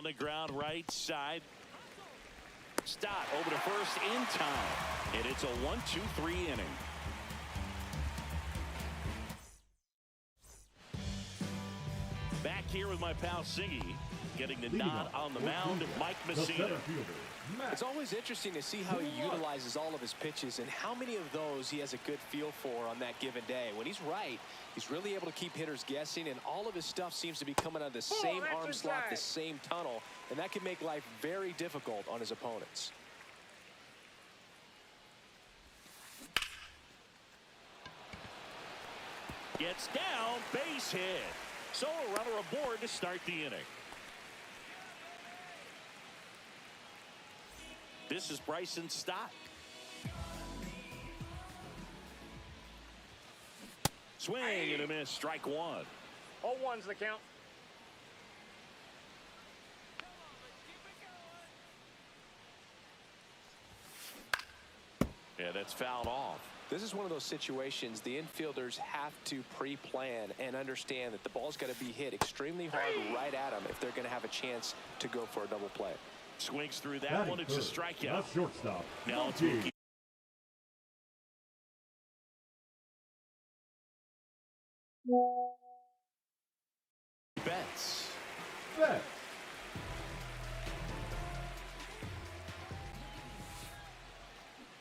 the ground right side. Stott over to first in time. And it's a 1-2-3 inning. Back here with my pal Siggy. Getting the nod on the mound, Mike Messina. It's always interesting to see how he utilizes all of his pitches and how many of those he has a good feel for on that given day. When he's right, he's really able to keep hitters guessing, and all of his stuff seems to be coming out of the same arm slot, the same tunnel, and that can make life very difficult on his opponents. Gets down, base hit. So a runner aboard to start the inning. This is Bryson Stott. Swing and a miss, strike one. 0-1's the count. Yeah, that's fouled off. This is one of those situations the infielders have to pre-plan and understand that the ball's got to be hit extremely hard right at them if they're going to have a chance to go for a double play. Swings through that one. It's a strikeout. That's shortstop. Now it's Mookie. Betts.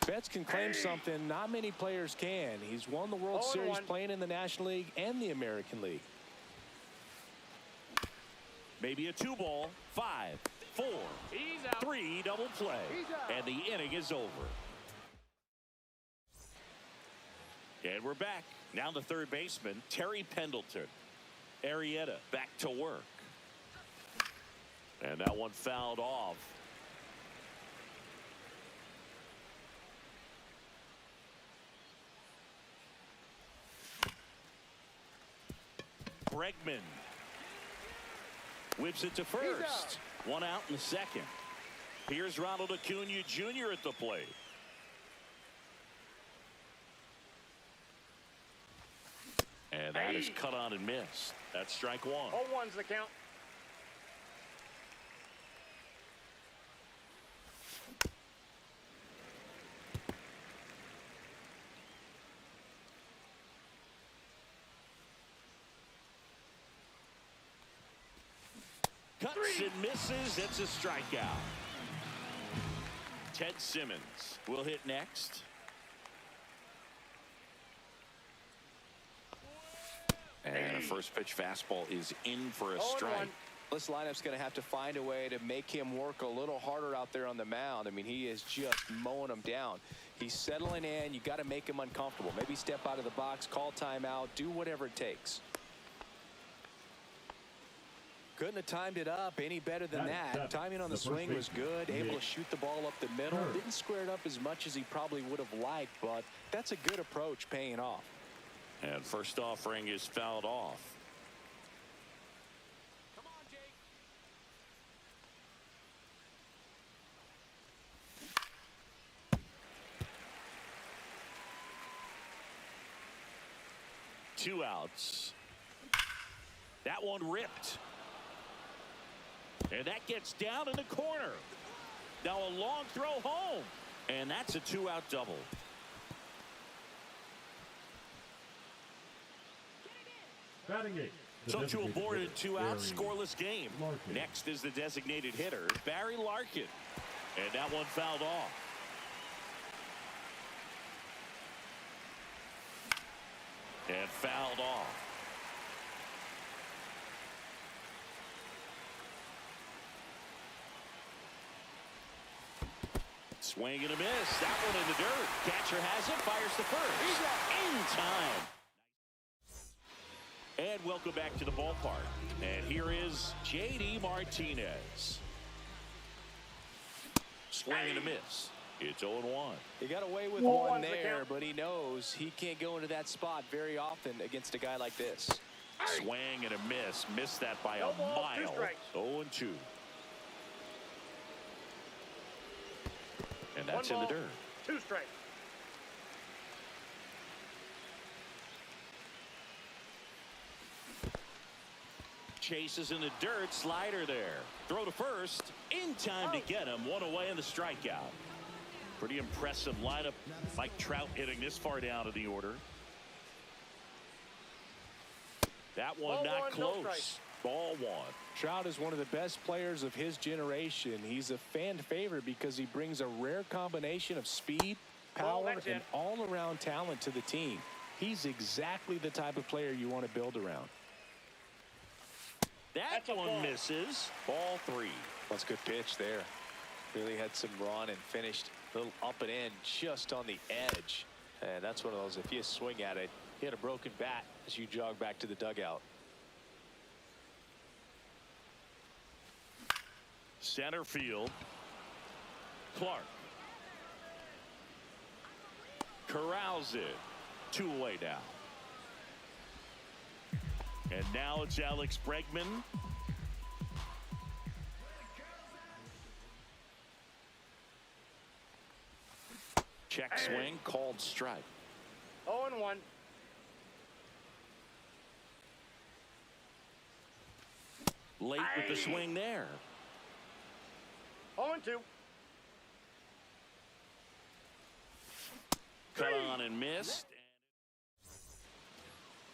Betts can claim something not many players can. He's won the World Series playing in the National League and the American League. Maybe a 2-ball. 5, 4, 3 double play. And the inning is over. And we're back. Now the third baseman, Terry Pendleton. Arrieta back to work. And that one fouled off. Bregman whips it to first. One out in the second. Here's Ronald Acuna Jr. at the plate. And that is cut on and missed. That's strike one. 0-1's the count. Cuts and misses. It's a strikeout. Ted Simmons will hit next. And a first pitch fastball is in for a strike. This lineup's going to have to find a way to make him work a little harder out there on the mound. I mean, he is just mowing them down. He's settling in. You got to make him uncomfortable. Maybe step out of the box, call timeout, do whatever it takes. Couldn't have timed it up any better than that. Timing on the swing was good. Able to shoot the ball up the middle. Didn't square it up as much as he probably would have liked, but that's a good approach paying off. And first offering is fouled off. Come on, Jake. Two outs. That one ripped. And that gets down in the corner. Now a long throw home. And that's a 2-out double. Batting eight. So to aboard in 2 outs, scoreless game. Next is the designated hitter, Barry Larkin. And that one fouled off. And fouled off. Swing and a miss. That one in the dirt. Catcher has it. Fires to first. In time. And welcome back to the ballpark. And here is J.D. Martinez. Swing and a miss. It's 0-1. He got away with one there, but he knows he can't go into that spot very often against a guy like this. Swing and a miss. Missed that by a mile. 0-2. And that's in the dirt. 2 strikes. Chases in the dirt. Slider there. Throw to first. In time to get him. One away in the strikeout. Pretty impressive lineup. Mike Trout hitting this far down in the order. That one not close. Ball one. Trout is one of the best players of his generation. He's a fan favorite because he brings a rare combination of speed, power, and all-around talent to the team. He's exactly the type of player you want to build around. That one misses. Ball three. That's a good pitch there. Really had some run and finished a little up and in just on the edge. And that's one of those, if you swing at it, hit a broken bat as you jog back to the dugout. Center field. Clark. Corrals it. Two away now. And now it's Alex Bregman. Check swing, called strike. 0-1. Late with the swing there. 0-2. Cut on and missed.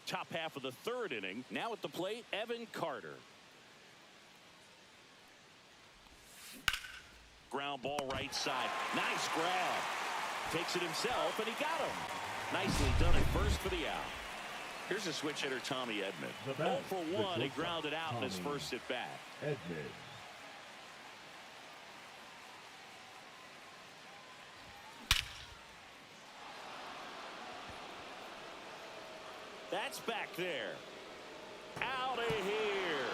Top half of the third inning. Now at the plate, Evan Carter. Ground ball right side. Nice grab. Takes it himself, and he got him. Nicely done at first for the out. Here's a switch hitter, Tommy Edman. 0 for 1. He grounded out in his first at bat. Edman. That's back there. Out of here.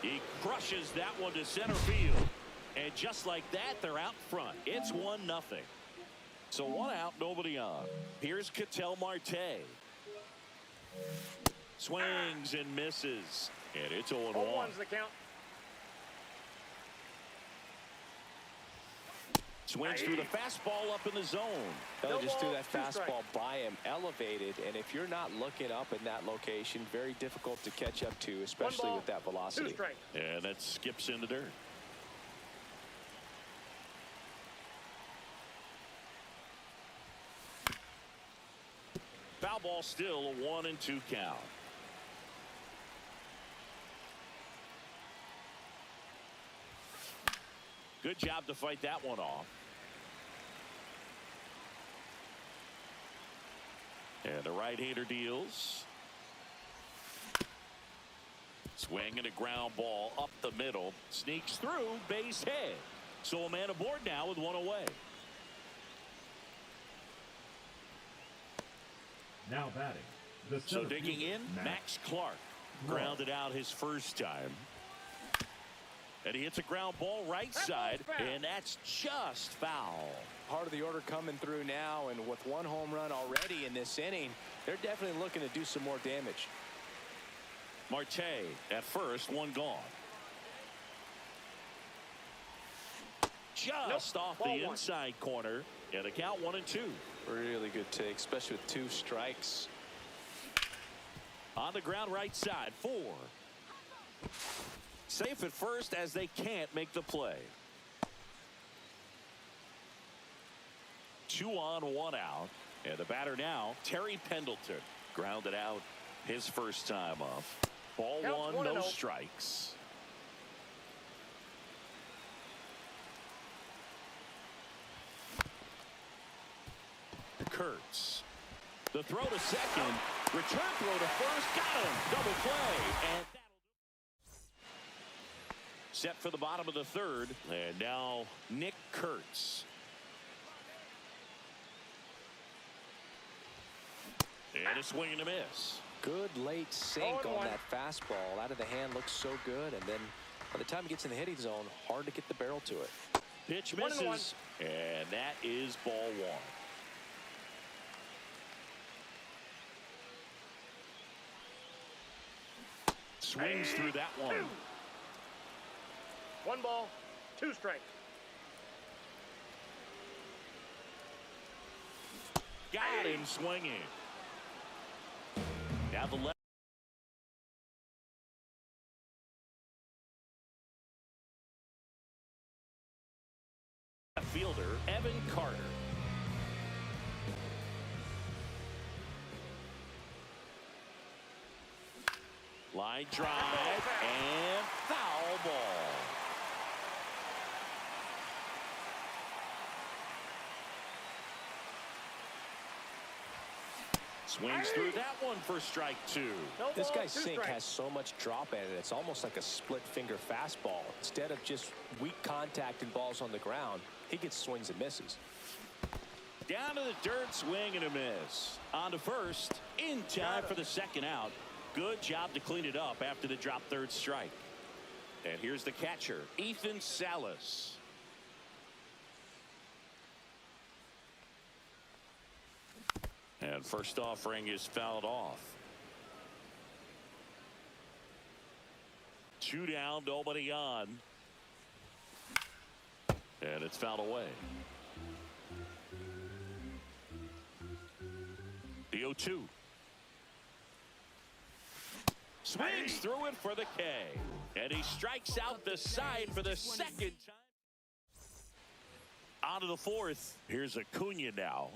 He crushes that one to center field. And just like that, they're out front. It's 1-0. So one out, nobody on. Here's Ketel Marte. Swings and misses. And it's 0-1. 0-1's the count. Swings through the fastball up in the zone. They just threw that fastball by him, elevated, and if you're not looking up in that location, very difficult to catch up to, especially with that velocity. And that skips in the dirt. Foul ball, still a 1-2 count. Good job to fight that one off. And the right-hander deals. Swing and a ground ball up the middle. Sneaks through, base hit. So a man aboard now with one away. Now batting. So digging in, Max Clark. Grounded out his first time. And he hits a ground ball right side, and that's just foul. Part of the order coming through now, and with one home run already in this inning, they're definitely looking to do some more damage. Marte at first, one gone. Just off the inside corner, and a count 1-2. Really good take, especially with 2 strikes. On the ground right side, 4. Safe at first as they can't make the play. 2 on, 1 out. And the batter now, Terry Pendleton. Grounded out his first time up. Ball 1, no strikes. Kurtz. The throw to second. Return throw to first. Got him. Double play. And set for the bottom of the third. And now Nick Kurtz. And a swing and a miss. Good late sink on that fastball. Out of the hand, looks so good. And then by the time it gets in the hitting zone, hard to get the barrel to it. Pitch misses. And that is ball 1. Swings through that one. 1 ball, 2 strikes. Got him swinging. Now the left. Fielder Evan Carter. Line drive and foul ball. Swings through that one for strike two. No This ball, guy's two sink strikes. has so much drop in it. It's almost like a split finger fastball. Instead of just weak contact and balls on the ground, he gets swings and misses. Down to the dirt, swing and a miss. On to first, in time for the second out. Good job to clean it up after the drop third strike. And here's the catcher, Ethan Salas. And first offering is fouled off. 2 down, nobody on. And it's fouled away. The 0-2. Swings through it for the K. And he strikes out the side for the second time. On to the fourth. Here's Acuna now.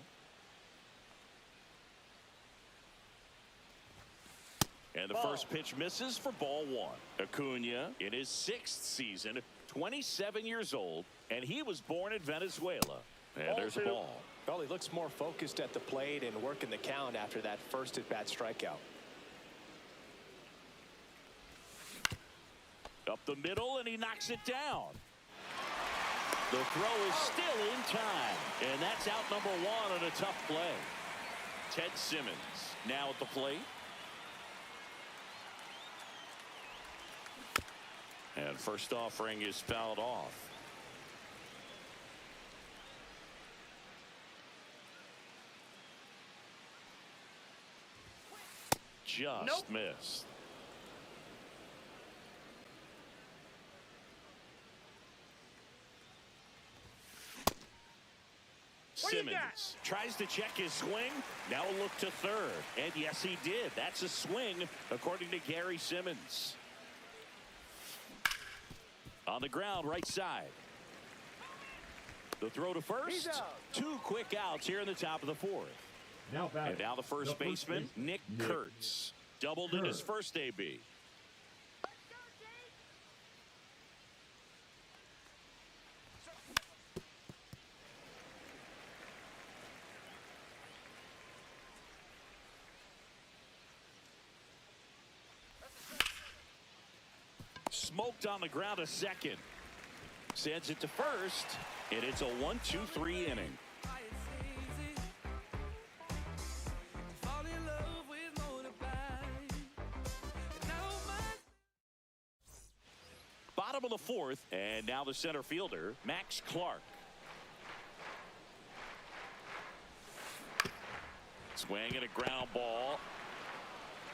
And the first pitch misses for ball one. Acuna in his 6th season, 27 years old, and he was born in Venezuela. And there's a ball. Well, he looks more focused at the plate and working the count after that first at-bat strikeout. Up the middle, and he knocks it down. The throw is still in time, and that's out number one on a tough play. Ted Simmons now at the plate. And first offering is fouled off. Just missed. Simmons tries to check his swing. Now a look to third. And yes, he did. That's a swing, according to Gary Simmons. On the ground, right side. The throw to first. 2 quick outs here in the top of the 4th. Now batting. And now the first baseman, Nick Kurtz. Doubled in his first AB. Smoked on the ground a second. Sends it to first, and it's a 1-2-3 inning. Bottom of the 4th, and now the center fielder, Max Clark. Swing and a ground ball,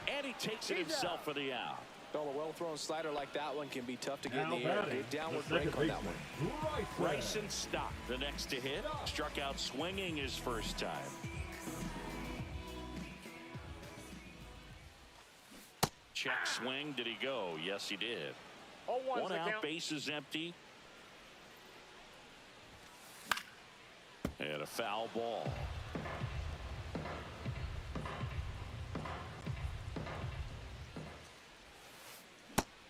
and he takes it himself for the out. Well, a well-thrown slider like that one can be tough to get Now in the air. batting, A downward the break second on that one. baseman, Bryson Stott, the next to hit, struck out swinging his first time. Check swing, did he go? Yes, he did. 0-1's One the out, count. base is empty. And a foul ball.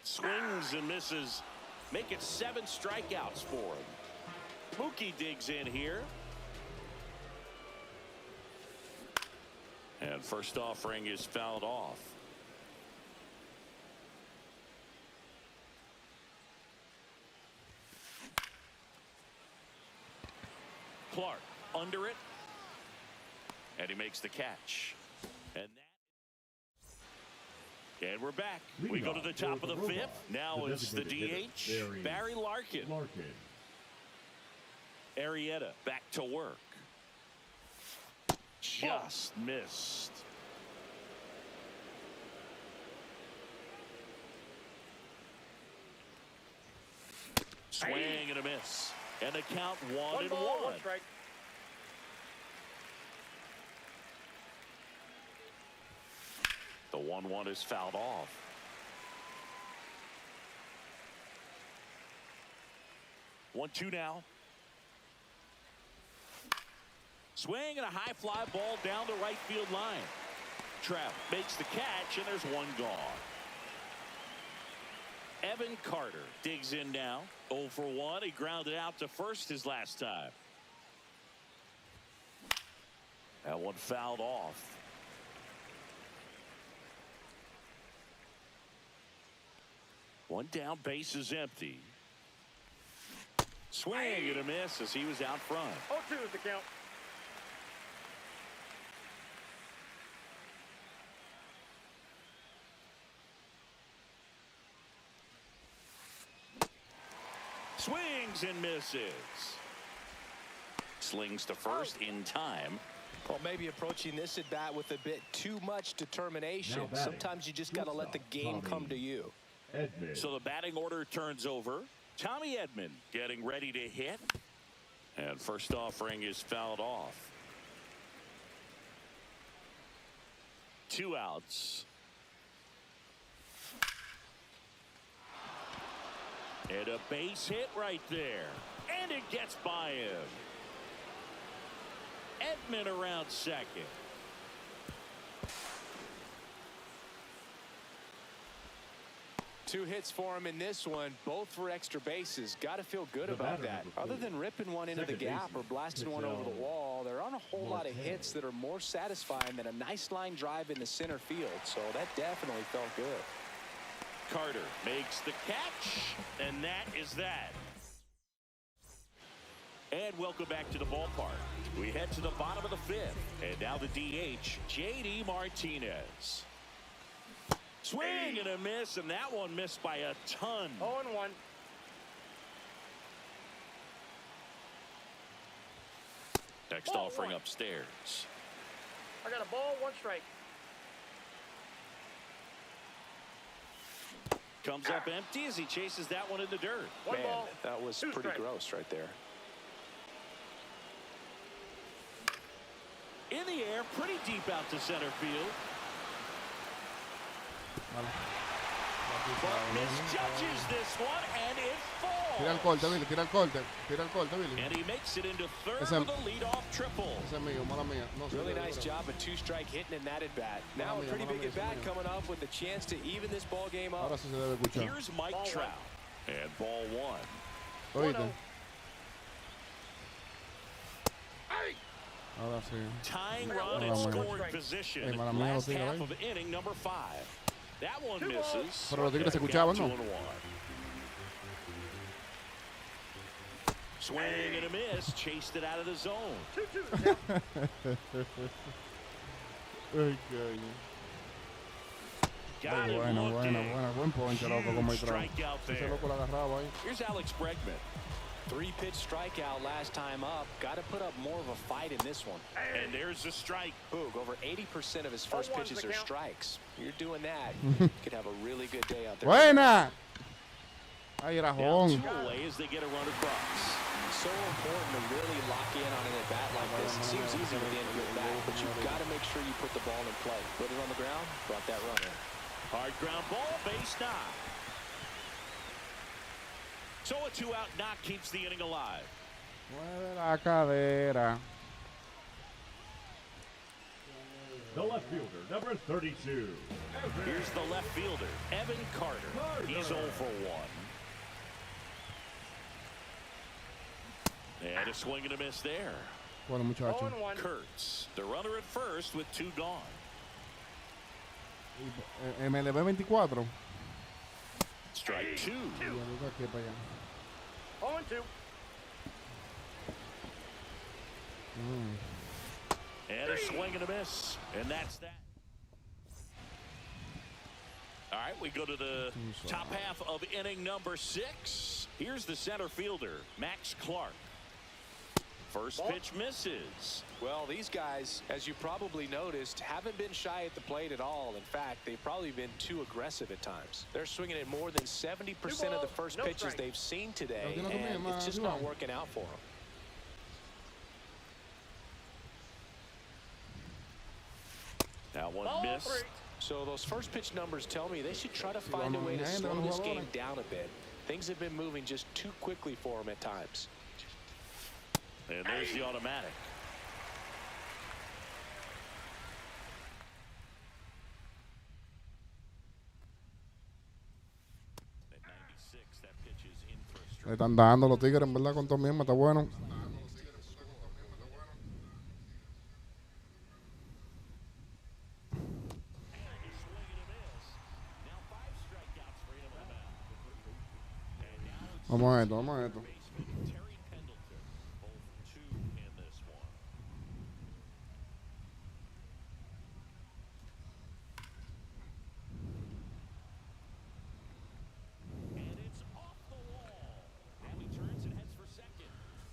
Swings and misses. Make it 7 strikeouts for him. Mookie digs in here. And first offering is fouled off. Clark under it. And he makes the catch. And we're back. We go to the top of the 5th. Now it's the DH, Barry Larkin. Arrieta back to work. Just missed. Swing and a miss. And the count 1-1. 1 strike. The 1-1 is fouled off. One, two now. Swing and a high fly ball down the right field line. Trout makes the catch, and there's one gone. Evan Carter digs in now. 0 for 1. He grounded out to first his last time. That one fouled off. One down, base is empty. Swing and a miss as he was out front. 0-2 is the count. Swings and misses. Slings to first in time. Well, maybe approaching this at bat with a bit too much determination. Now batting. Sometimes you just got to let the game come to you. Edmund. So the batting order turns over. Tommy Edman getting ready to hit. And first offering is fouled off. 2 outs. And a base hit right there. And it gets by him. Edman around second. Two hits for him in this one, both for extra bases. Got to feel good about that. Other than ripping one into the gap or blasting one over the wall, there aren't a whole lot of hits that are more satisfying than a nice line drive in the center field. So that definitely felt good. Carter makes the catch, and that is that. And welcome back to the ballpark. We head to the bottom of the 5th, and now the DH, J.D. Martinez. Swing and a miss, and that one missed by a ton. 0-1. Next Ball offering one. upstairs. I got a ball, 1 strike. Comes up empty as he chases that one in the dirt. One Man, ball, that was 2 pretty strikes. gross right there. In the air, pretty deep out to center field. But misjudges this one, and it Tira el falls. corte, Billy, tira el corte. Tira el corte, Billy. And he makes it into third Ese- with a leadoff triple. Ese es mío, mala mía. No, Really sí, nice sí, job, a 2-strike hitting in that at bat. Now a Mala pretty mía, big mala at mía, bat mala mía. coming up with a chance to even this ball game up. Ahora sí se debe escuchar. Here's Mike Ball Trout. And ball 1. ¿Oíste? 1-0. Ahora sí. Tying Mala run mía. in Mala mía. scoring position. Hey, mala mía, Last lo tira half ahí. of inning number 5. That one 2 balls. misses. Pero los Tigres se And escuchaban, count ¿no? 2-1. Swing and a miss. Chased it out of the zone. 2-2 is the count. Ay, coño. Got him Buena, looking. buena, buena. Buen ponche, loco, como el Huge Trump. strikeout Ese there. loco la agarraba ahí. Here's Alex Bregman. 3-pitch strikeout last time up. Got to put up more of a fight in this one. And there's the strike. Boog, over 80% of his first 0-1's pitches the are count. strikes. You're doing that, you could have a really good day out there. Buena. Ay, era Now jón. 2 away as they get a run across. So important to really lock in on an at-bat like this. It seems easy with the end of the bat, but you've got to make sure you put the ball in play. Put it on the ground, brought that run in. Hard ground ball, base knock. So a 2-out knock keeps the inning alive. Mueve la cadera. The left fielder, number 32. Here's the left fielder, Evan Carter. He's 0 for 1. And a swing and a miss there. Bueno, muchacho. 0-1. Kurtz, the runner at first with 2 gone. MLB 24. Strike 2. Y ahorita aquí para allá. 0-2. And a swing and a miss. And that's that. All right, we go to the top half of inning number 6. Here's the center fielder, Max Clark. First pitch misses. Well, these guys, as you probably noticed, haven't been shy at the plate at all. In fact, they've probably been too aggressive at times. They're swinging at more than 70% of the first No pitches strike. they've seen today, No, and it's just not working out for them. That one Ball missed. 3. So those first pitch numbers tell me they should try to find a way to slow this game down a bit. Things have been moving just too quickly for them at times. And there's the automatic. Le están dando los Tigres, en verdad, con todo mismo, está bueno. Vamos a esto, vamos a esto.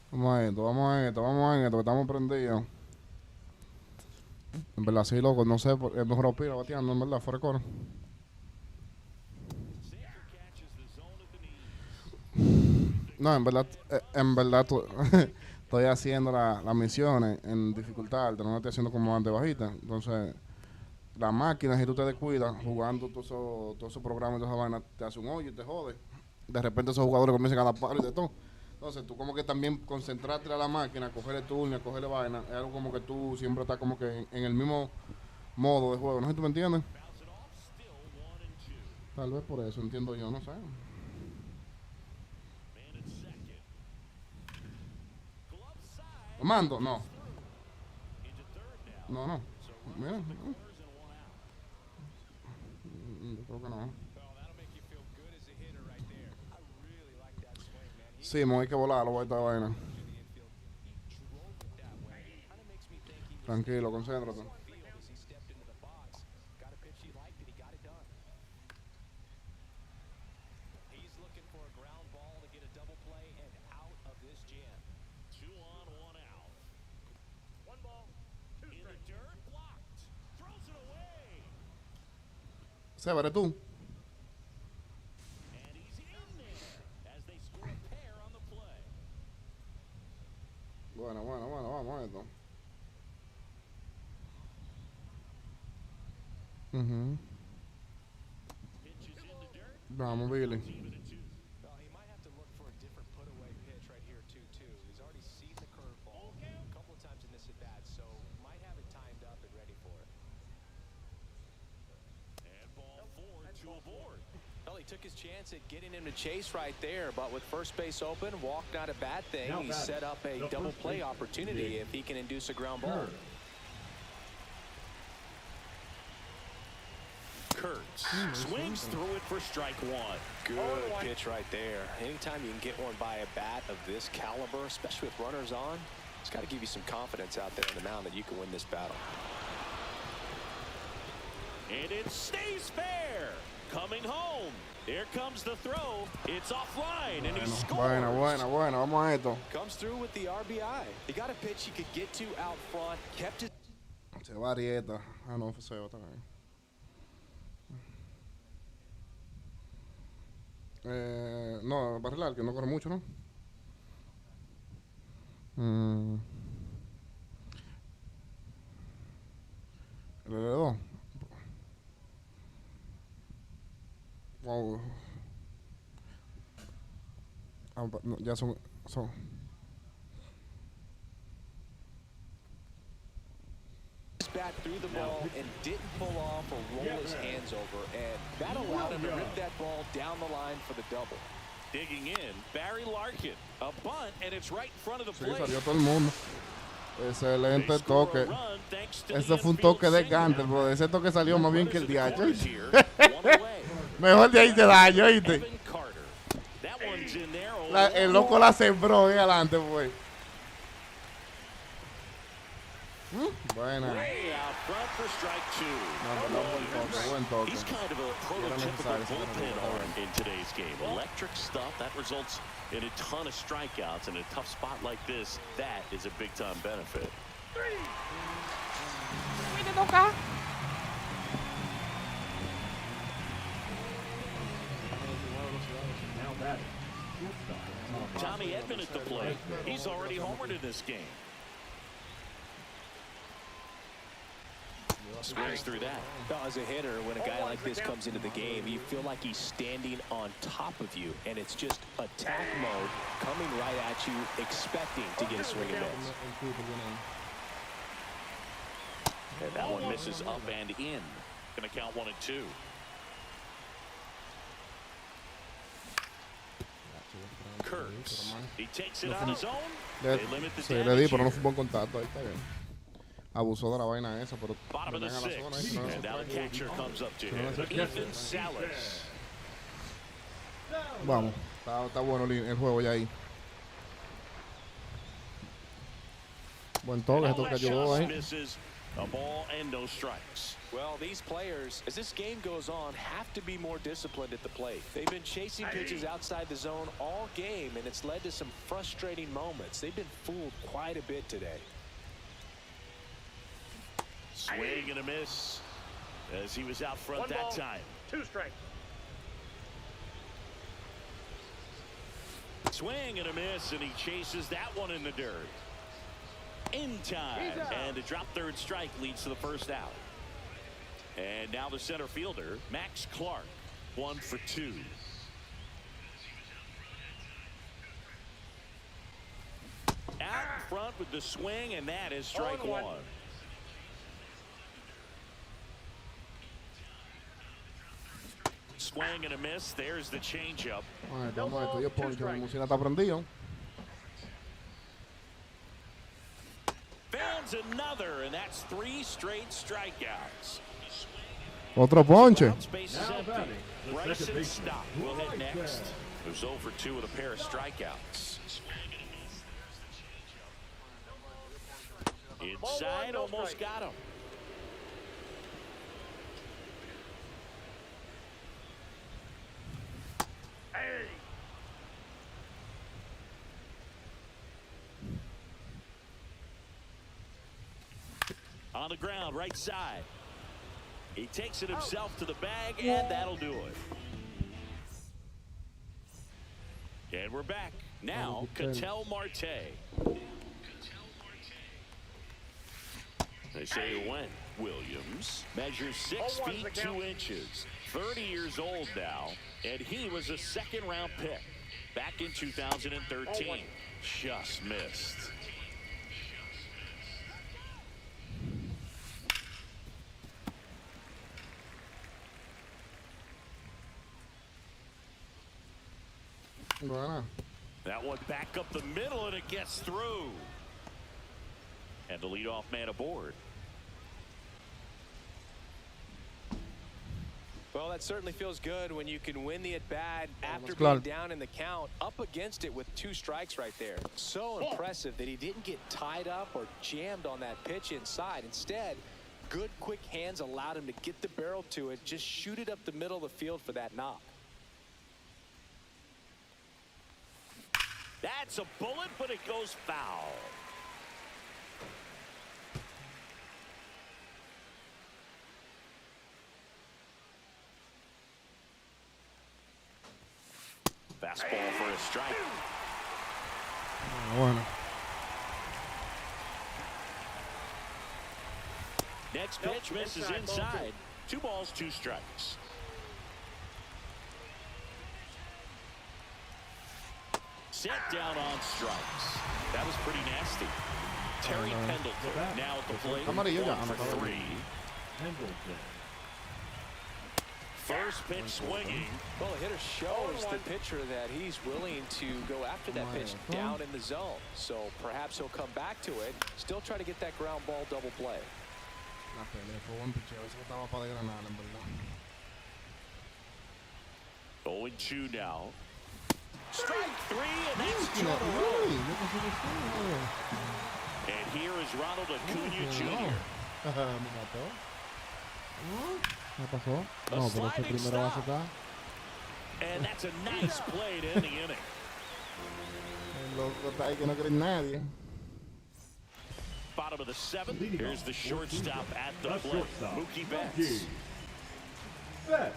Vamos a esto, vamos a esto, vamos a esto, que estamos prendidos. En verdad, sí, loco, no sé, es mejor opina bateando, en verdad, fuera de coro. No, en verdad estoy haciendo las misiones en dificultad alta, no las estoy haciendo como antes bajita. Entonces, la máquina, si tú te descuidas jugando todos esos programas y toda esa vaina, te hace un hoyo y te jode. De repente esos jugadores comienzan a dar palo y de todo. Entonces, tú como que también concentrarte a la máquina, cogerle turno, cogerle vaina, es algo como que tú siempre estás como que en el mismo modo de juego. No sé si tú me entiendes. Tal vez por eso, entiendo yo, no sé. Mando, no. No. Mira. Yo creo que no. Sí, me hay que volarlo, voy a esta vaina. Tranquilo, concéntrate. Severe, tú. Bueno, vamos a esto. Vamos, Billy. Well, he took his chance at getting him to chase right there, but with first base open, walk not a bad thing. He set up a double play opportunity if he can induce a ground ball. Kurtz swings through it for strike one. Good pitch right there. Anytime you can get one by a bat of this caliber, especially with runners on, it's got to give you some confidence out there on the mound that you can win this battle. And it stays fair. Coming home. Here comes the throw. It's offline, and he scores. Bueno, vamos a esto. Comes through with the RBI. He got a pitch he could get to out front, kept it. Se va Arieta. Ah, no, fue Seo también. No, Barrilar, que no corre mucho, ¿no? El L2. Wow. No, ya son. Bat through the ball and didn't pull off or roll his hands over, and that allowed him to rip that ball down the line for the double. Digging in, Barry Larkin, a bunt, and it's right in front of the Sí, plate. salió todo el mundo. Excelente toque. Ese fue un toque de Gantel, pero ese toque salió más bien que el DH. Mejor de ahí se daño, ¿oíste? El loco la sembró ahí adelante, pues. Buena. Buen toque. He's kind of a prototypical bullpen arm in today's game. Electric stuff that results in a ton of strikeouts. In a tough spot like this, that is a big-time benefit. Tommy Edman at the plate. He's already homered in this game. Swings through that. Well, as a hitter, when a guy like this comes into the game, you feel like he's standing on top of you, and it's just attack mode coming right at you, expecting to get a swing and miss. And that one misses up and in. Going to count 1-2. Kurtz. He takes it on his own. Le, They limit the sí, le damage di, pero no here. fue buen contacto. Ahí está bien. Abusó de la vaina esa, pero Bottom of le the pegan a la zona. sixth. Ahí, And now the catcher comes up to him. Ethan Salas. vamos, está bueno el juego ya ahí. Buen toque, ese toque ayudó ahí. Misses a ball and no strikes. Well, these players, as this game goes on, have to be more disciplined at the plate. They've been chasing pitches outside the zone all game, and it's led to some frustrating moments. They've been fooled quite a bit today. Swing and a miss as he was out front One that ball, time. 2 strikes. Swing and a miss, and he chases that one in the dirt. In time, and the drop third strike leads to the first out. And now the center fielder, Max Clark, 1 for 2. Out in front with the swing, and that is strike 1. Swing and a miss. There's the changeup. Ay, estamos esto, yo poncho, la musina está prendido. Fans another, and that's 3 straight strikeouts. Otro ponche. Ground space is empty. Bryson Stock will hit next. Who's 0 for 2 with a pair of strikeouts. Inside, almost got him. Hey. On the ground, right side. He takes it himself to the bag, and that'll do it. And we're back. Now, Ketel Marte. They say when. Williams measures 6 feet 2 inches, 30 years old now, and he was a second-round pick back in 2013. Just missed. Bueno. That one back up the middle, and it gets through. And the leadoff man aboard. Well, that certainly feels good when you can win the at-bat after claro. being down in the count, up against it with 2 strikes right there. So impressive that he didn't get tied up or jammed on that pitch inside. Instead, good quick hands allowed him to get the barrel to it, just shoot it up the middle of the field for that knock. That's a bullet, but it goes foul. Fastball for a strike. Bueno. Next pitch misses inside. 2 balls, 2 strikes. Set down on strikes. That was pretty nasty. Terry Pendleton now at the plate. Amarillo ya, 1 for anotado. 3. Pendleton. First pitch swinging. Well, the hitter shows the pitcher that he's willing to go after that pitch down in the zone. So perhaps he'll come back to it, still try to get that ground ball double play. La pelea fue buen picheo, eso estaba para desgranar, en verdad. 0-2 now. Strike 3, and that's 2 in a Uy, row. yo pensé que sí, And here is Ronald Acuna no. Jr. Me mató. ¿Qué pasó? A No, pero ese sliding primero base stop. está. And that's a nice play to end the inning. El loco está ahí que no cree en nadie. Bottom of the 7th. Here's the shortstop at the The plate. shortstop, Mookie Mookie Betts. Betts.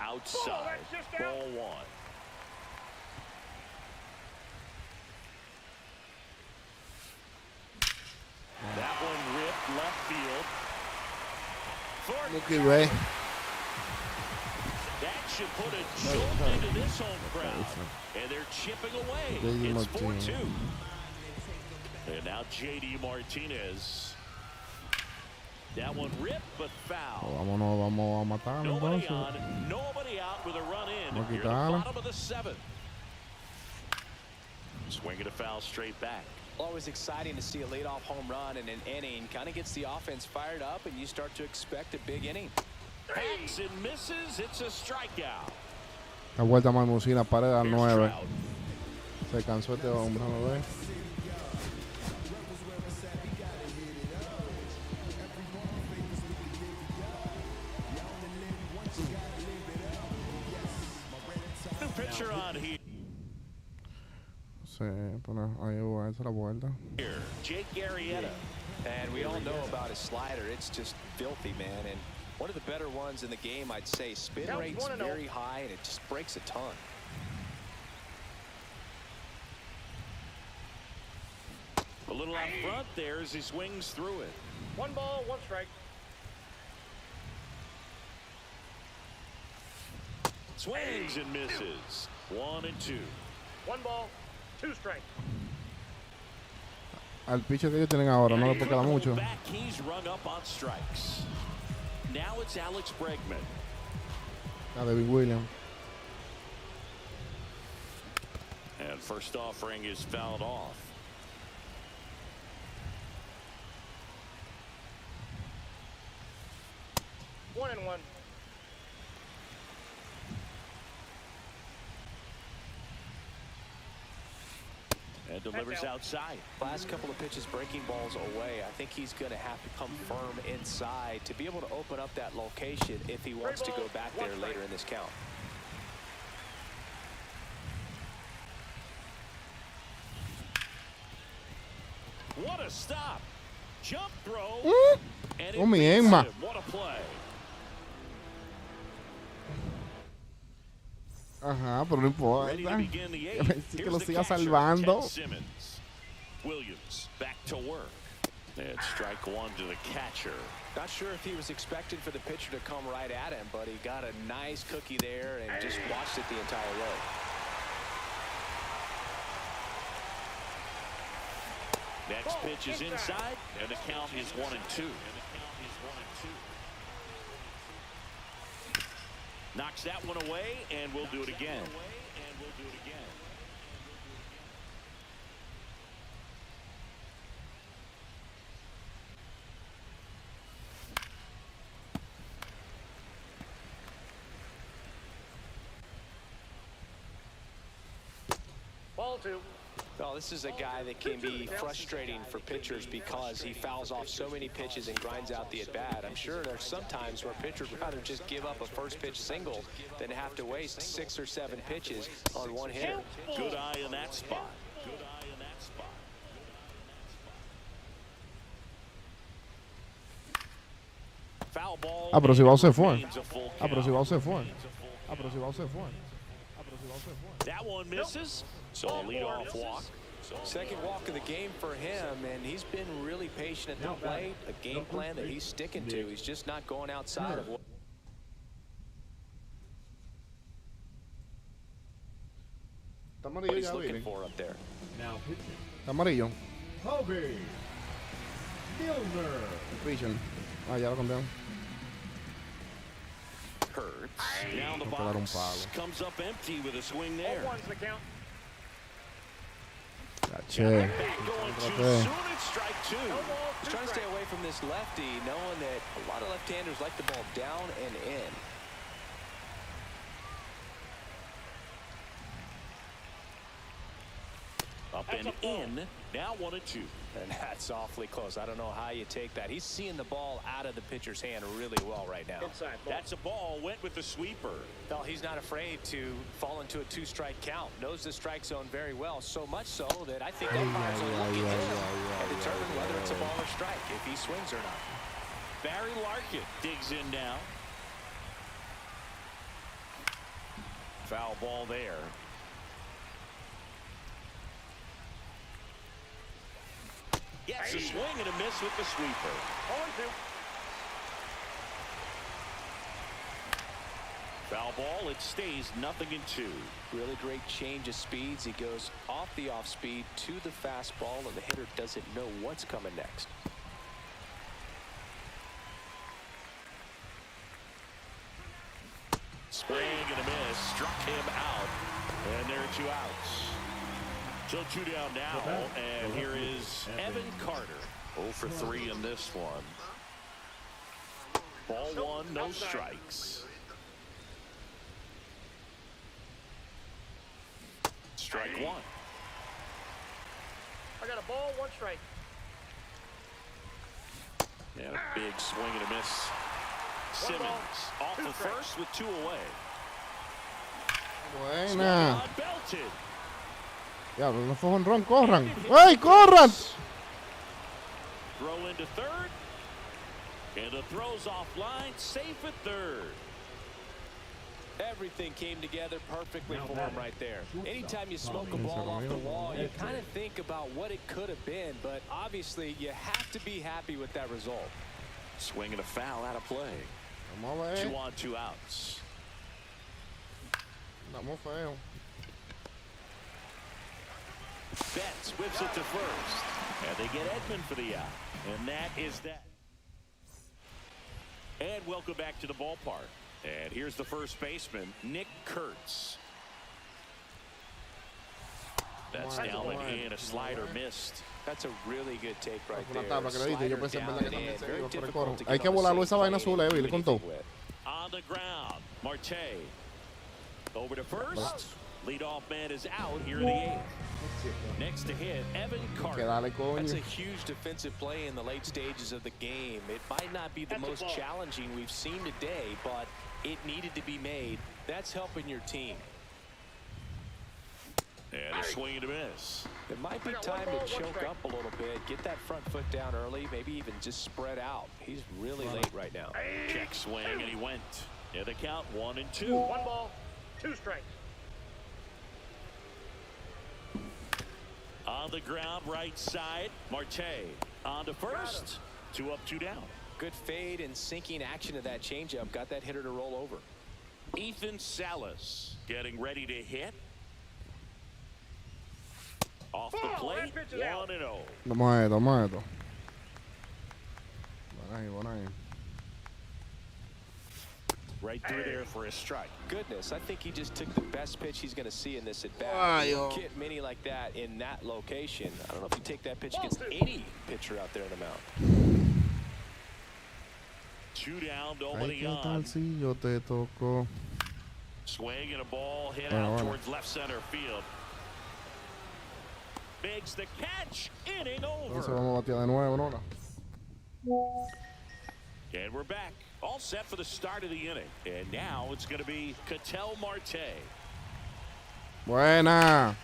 Outside. that's just out. Ball 1. That one ripped left field. Thornton. Mookie Ray. That should put a jolt into this home crowd. And they're chipping away. J.D. It's Martinez. 4-2. And now J.D. Martinez. That one ripped, but foul. Vamos a matarlo Nobody entonces. on, nobody out with a run in. Vamos a Here at the quitarlo. bottom of the 7th. Swinging a foul straight back. Always exciting to see a leadoff home run in an inning. Kind of gets the offense fired up, and you start to expect a big inning. Hacks and misses. It's a strikeout. La vuelta Marmusina, pared al Here's 9. Trout. Se cansó este hombre, ¿no ves? New pitcher on here. Sí, pero ahí va, esa es la vuelta. Jake Arrieta. And we all know about his slider. It's just filthy, man. And one of the better ones in the game, I'd say. Spin Now rate's 1-0. very high, and it just breaks a ton. A little out front there as he swings through it. 1 ball, 1 strike. Swings and misses. 1 and 2. 1 ball, 2 strike. Al pitcher que ellos tienen ahora no le puede quedar mucho. Back, he's rung up on strikes. Now it's Alex Bregman. A David Williams. And first offering is fouled off. One and one. And delivers That's out. outside. Last couple of pitches breaking balls away. I think he's going to have to come firm inside to be able to open up that location if he wants to go back there later in this count. What a stop. Jump throw. And it Oh, mi beats Emma. him. What a play. Ajá, pero no importa. Ready to begin the Que 8th. lo Here's the siga catcher, salvando. Ted Simmons. Williams back to work. And strike one to the catcher. Not sure if he was expecting for the pitcher to come right at him, but he got a nice cookie there and just watched it the entire way. Next pitch is inside, and the count is 1 and 2. Knocks that one away, and we'll do it again. Ball 2. Well, this is a guy that can be frustrating for pitchers because he fouls off so many pitches and grinds out the at-bat. I'm sure there's some times where pitchers would rather just give up a first pitch single than have to waste 6 or 7 pitches on one hitter. Good eye in that spot. Foul ball. Ah, pero si va se fue. Remains a full Ah, pero si count. va se fue. Ah, pero si va se fue. Ah, pero si va se fue. That one misses. So a leadoff walk. Second walk of the game for him, and he's been really patient at the plate. A game plan that he's sticking to. He's just not going outside of what Está amarillo he's ya, looking Billy. for up there. Now pitching. Está amarillo. Kobe Milner. El pitcher. Ah, ya lo cambiaron. Hurts. Down the Hay que dar un box. palo. Comes up empty with a swing Ball there. 1's the count. Caché. Back going too Okay. soon. It's strike 2. No ball, He's 2 trying to stay strike. away from this lefty, knowing that a lot of left-handers like the ball down and in. Up and in. Now 1 and 2. And that's awfully close. I don't know how you take that. He's seeing the ball out of the pitcher's hand really well right now. Inside ball. That's a ball. Went with the sweeper. Well, he's not afraid to fall into a 2-strike count. Knows the strike zone very well, so much so that I think umpires will look at him and determine whether it's a ball or strike, if he swings or not. Barry Larkin digs in now. Foul ball there. Gets a swing and a miss with the sweeper. 0-2. Foul ball. It stays 0-2. Really great change of speeds. He goes off the off-speed to the fastball, and the hitter doesn't know what's coming next. Swing and a miss. Struck him out. And there are 2 outs. So 2 down now. And here is Evan Carter. 0 for 3 in this one. Ball 1, no strikes. Strike 1. I got a ball, 1 strike. And a big swing and a miss. Simmons off the first with 2 away. Buena. Belted. Diablo, no fue jonrón, corran. ¡Ey, corran! Throw into third. And the throw's offline, safe at third. Everything came together perfectly for him right there. Anytime you smoke a ball off the wall, you kind of think about what it could have been, but obviously you have to be happy with that result. Swing and a foul out of play. Vamos a ver. 2 on, 2 outs. Estamos feos. Betts whips it to first. And they get Edman for the out. And that is that. And welcome back to the ballpark. And here's the first baseman, Nick Kurtz. That's down and in. A slider missed. That's a really good take right Una there. tabla que le diste, yo pensé en verdad que Slider también se down iba and por el in. coro. Very Hay que difficult to volarlo get esa on the vaina safe azul, play le and do contó. anything with. On the ground, Marte. Over to first. Leadoff man is out here in the 8th. Next to hit, Evan Que Carter. dale, coño. That's a huge defensive play in the late stages of the game. It might not be the most challenging we've seen today, but it needed to be made. That's helping your team. And a swing and a miss. It might be time to choke up a little bit, get that front foot down early, maybe even just spread out. He's really late right now. Check swing, and he went. And the count 1 and 2. 1 ball, 2 strikes. On the ground, right side, Marte. On to first. 2 up, 2 down. Good fade and sinking action of that changeup. Got that hitter to roll over. Ethan Salas getting ready to hit. Off the plate, 1-0. Vamos a esto, vamos a esto. Bueno ahí. Right through there for a strike. Goodness, I think he just took the best pitch he's going to see in this at-bat. Ay, You oh. don't get many like that in that location. I don't know if you take that pitch against any pitcher out there in the mound. 2 down, Ay, nobody ¿qué tal on. si yo te toco? Swing and a ball hit Bueno. out towards left center field. Makes the catch, inning Entonces over. vamos a batear de nuevo, ¿no? And we're back. All set for the start of the inning. And now it's going to be Ketel Marte. Buena.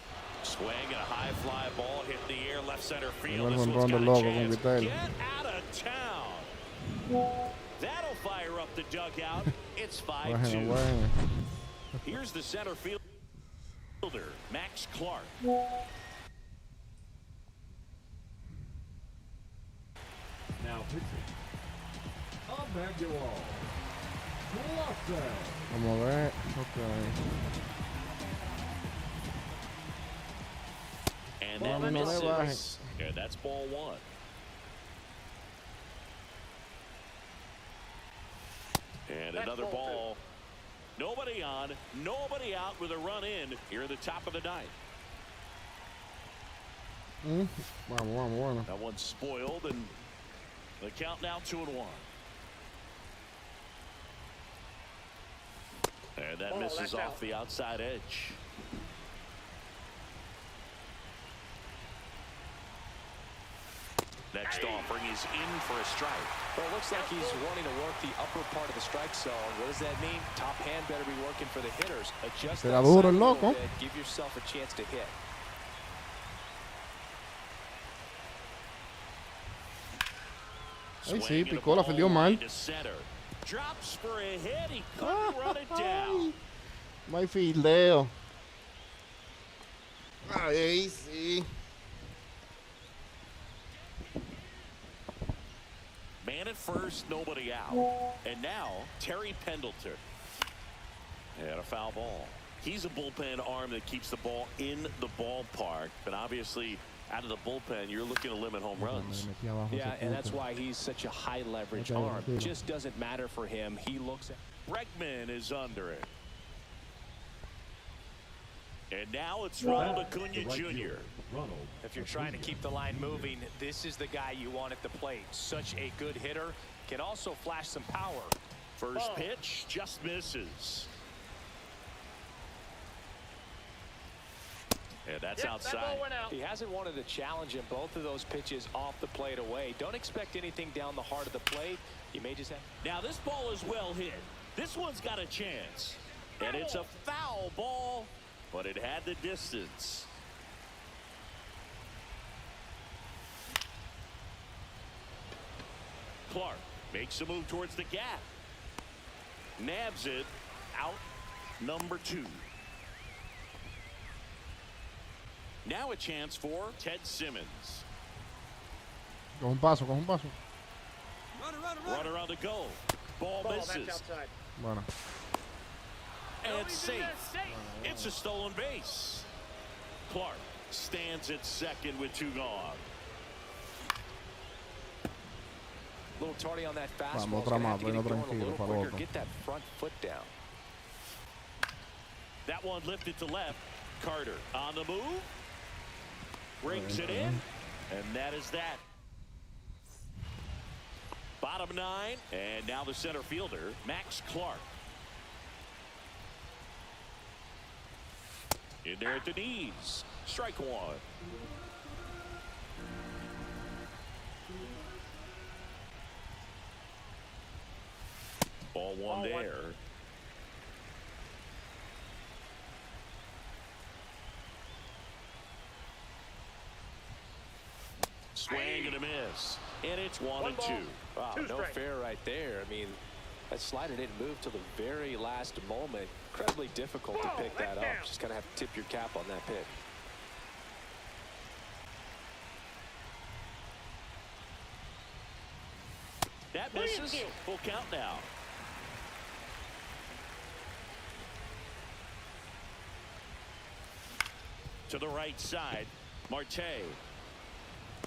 Swing and a high fly ball hit the air left center field. Primer This jonrón one's got del a Loco con chance. Vitel. Get out of town. That'll fire up the dugout. It's 5-2. Bueno. Here's the center fielder, Max Clark. Now pitching. Emmanuel. Clausen. Vamos a ver. Ok. And that Well, no le baje. misses. And that's ball 1. And That's another ball ball. Nobody on, nobody out with a run in here at the top of the 9th. Vamos, bueno. That one's spoiled, and the count now 2-1. And that misses that's off out. the outside edge. Next offering is in for a strike. Well, it looks like he's wanting to work the upper part of the strike zone. What does that mean? Top hand better be working for the hitters. Adjust Será that duro side el a little Loco. bit. Give yourself a chance to hit. Ay, sí, Swing and a picó, la ball filió mal. into center. Drops for a hit. He couldn't run it down. My fildeo. Ay, sí. Man at first, nobody out. And now, Terry Pendleton. And a foul ball. He's a bullpen arm that keeps the ball in the ballpark. But obviously, out of the bullpen, you're looking to limit home runs. Yeah, and that's why he's such a high leverage Okay, arm. okay. Just doesn't matter for him. He looks at Bregman is under it. And now it's Well, Ronald that's Acuna the right Jr. fielder, Ronald If you're trying to keep the line moving, this is the guy you want at the plate. Such a good hitter. Can also flash some power. First pitch just misses. And that's Yep, outside. that ball went out. He hasn't wanted a challenge in both of those pitches off the plate away. Don't expect anything down the heart of the plate. You may just have... Now this ball is well hit. This one's got a chance. And it's a foul ball, but it had the distance. Clark makes a move towards the gap. Nabs it out number 2. Now a chance for Ted Simmons. Coge un paso, coge un paso. Runner on the go. Ball Ball, that's misses. outside. Bueno. And it's safe. It's a stolen base. Clark stands at second with 2 gone. A little tardy on that fastball. Vamos, He's gonna have to otra get más, it going a tranquilo, little para quicker. otro. Get that front foot down. That one lifted to left. Carter on the move. Brings it in. And that is that. Bottom 9. And now the center fielder, Max Clark. In there at the knees. Strike 1. Ball 1 there. Swing and a miss. And it's 1 and 2. Wow, Two no strikes. fair right there. I mean, that slider didn't move till the very last moment. Incredibly difficult to pick that up. Just kind of have to tip your cap on that pitch. That misses. Full count now. To the right side. Marte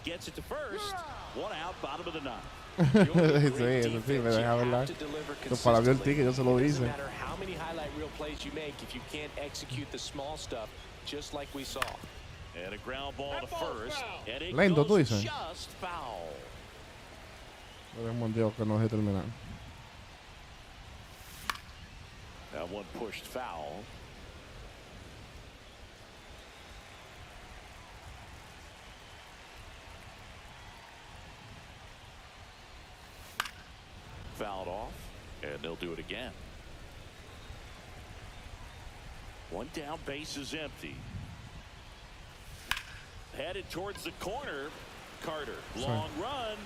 gets it to first. 1 out, bottom of the 9th. Sí, eso sí, me deja verla. Lo para vio el ticket, yo se lo hice. No matter how many highlight reel plays you make, if you can't execute the small stuff, just like we saw. And a ground ball to first. And it Lento, tú goes dices. just foul. Veremos Dios que no deje terminar. That one pushed foul. Fouled off, and they'll do it again. 1 down, base is empty. Headed towards the corner. Carter, long run.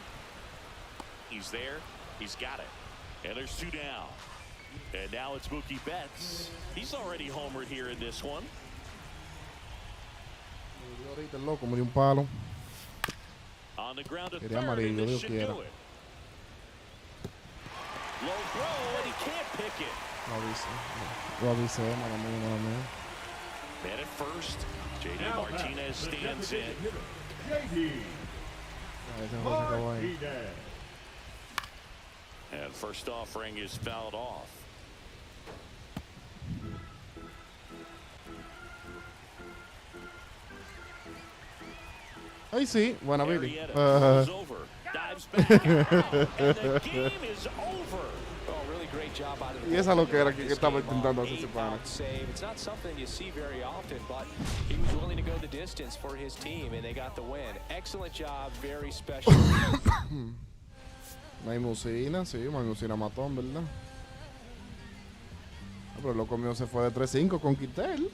He's there. He's got it. And there's 2 down. And now it's Mookie Betts. He's already homered here in this one. Ahorita el loco me dio un palo. On the ground at Quería third, and amarillo, this Dios should quiera. do it. Low throw, and he can't pick it. Lo avisé, mala mía. Man at first, J.D. Now Martinez the stands in. designated hitter, J.D. Ese juego se acabó ahí. Martinez. And first offering is fouled off. Ahí sí, buena Billy. Arrieta rolls over, dives back out, and the game is over. Oh, really great job out of the Y esa lo que era que this estaba game intentando on hacer ese 8 pana. out save. It's not something you see very often, but he was willing to go the distance for his team, and they got the win. Excellent job, very special. Maimusina, sí, Maimusina mató, en verdad. Ah, pero el loco mío se fue de 3-5 con Quitel.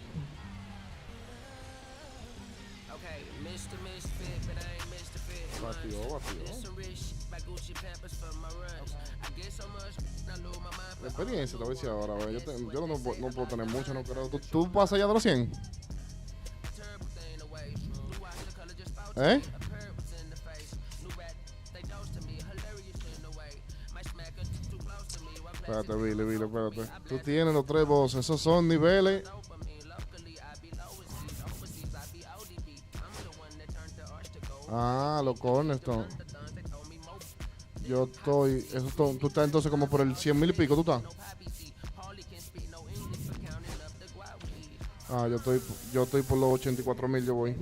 Okay, Mr. Misfit, but I ain't Mr. Fit. Batió. This some rich shit by Gucci Pampers for my runs. I get so much, I lose my mind. La experiencia, te voy a decir ahora, güey. Yo no puedo tener mucho, no creo. ¿Tú pasas ya de los 100? Terrible thing away. You watch the color just fall ¿Eh? a curve was in the face. New rat, they dose to me, hilarious in the way. My smacker too close to me. What Espérate, Billy, espérate. Tú tienes los 3 bosses, esos son niveles. dopamine, locally I be overseas, overseas I be ODB. I'm the one that turned the arch to gold. Ah, los cornerstone. The thuns they told me mo. Yo estoy, tú estás entonces como por el 100,000 y pico, ¿tú estás? No poppy seed. Hardly can speak no English for counting up the guap weed. Ah, yo estoy por los 84,000, yo voy.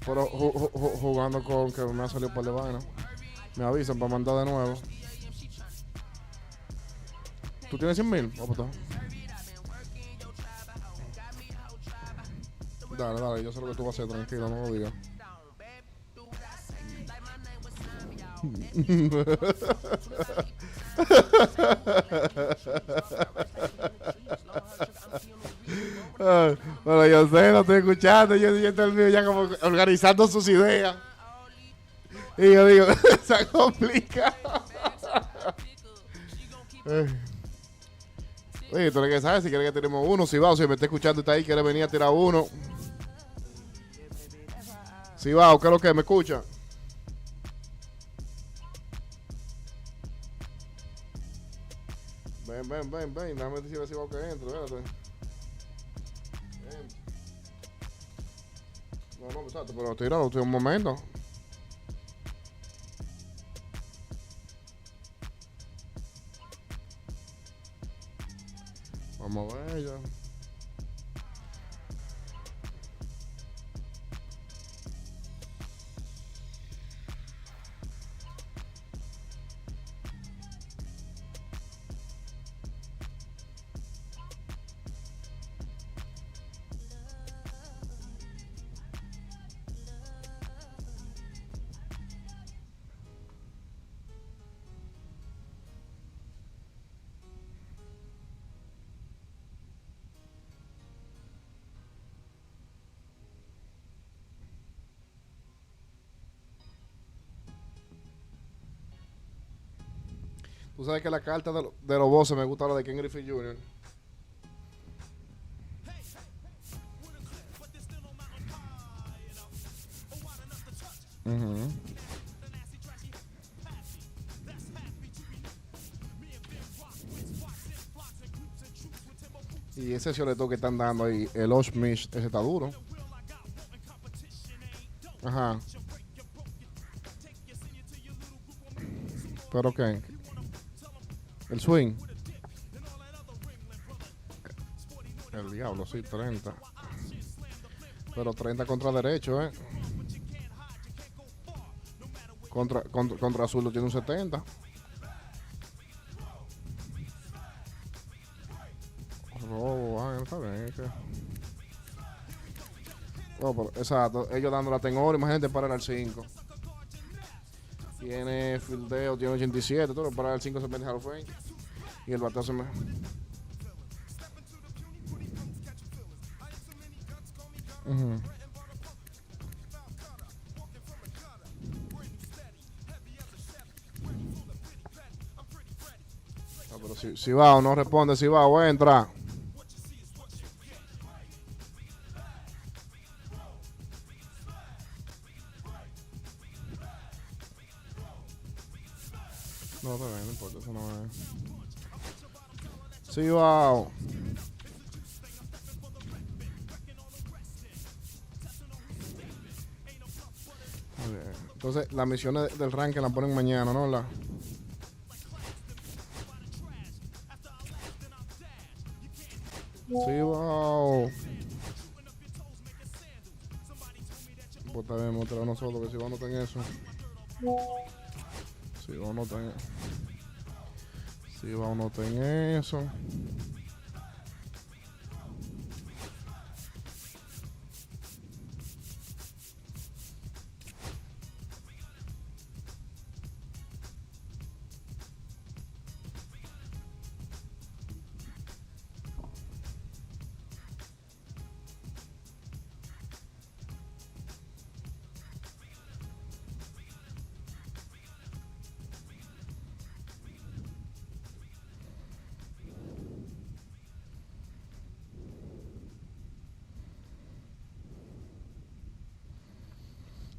Pero jugando con que me ha salido por de vaina. Me avisan para mandar de nuevo. ¿Tú tienes 100,000? Dale, dale, yo sé lo que tú vas a hacer, tranquilo, no lo digas. Bueno, yo sé, lo estoy escuchando. Yo estoy el mío ya como organizando sus ideas. Y yo digo, se complica. Oye, tú que sabes si quieres que tenemos uno. Si va, si me está escuchando y está ahí, quiere venir a tirar uno. Si va, ¿qué es lo que me escucha? Ven. Déjame decir si va que entro, espérate. No, exacto, pero tíralo, estoy un momento. Vamos a ver ya. Tú sabes que la carta de los bosses me gusta la de Ken Griffey Jr. Y ese cioleto que están dando ahí, el Oshmish, ese está duro. Ajá. ¿Pero qué? El swing. El diablo, sí, 30. Pero 30 contra derecho, Contra azul lo tiene un 70. Robo, está bien. Pero, exacto, ellos dando la tenor, imagínate parar al 5. Tiene fildeo, tiene 87, todo para el 5 se mete Hall of Fame. Y el bateo se me... No, pero si va o no responde, si va o entra. No, está bien, no importa, eso no es. Sí, wow. Entonces, las misiones del ranking las ponen mañana, ¿no? Sí, wow. Pues está bien, mostrar a nosotros que si va a notar en eso. Si va a notar en eso. Si va a notar en eso.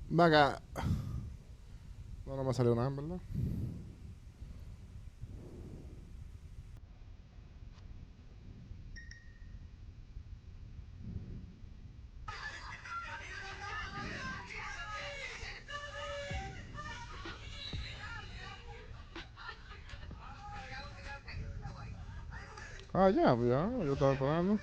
Vaga. No me salió nada, ¿verdad? Ah, ya, yo estaba esperando.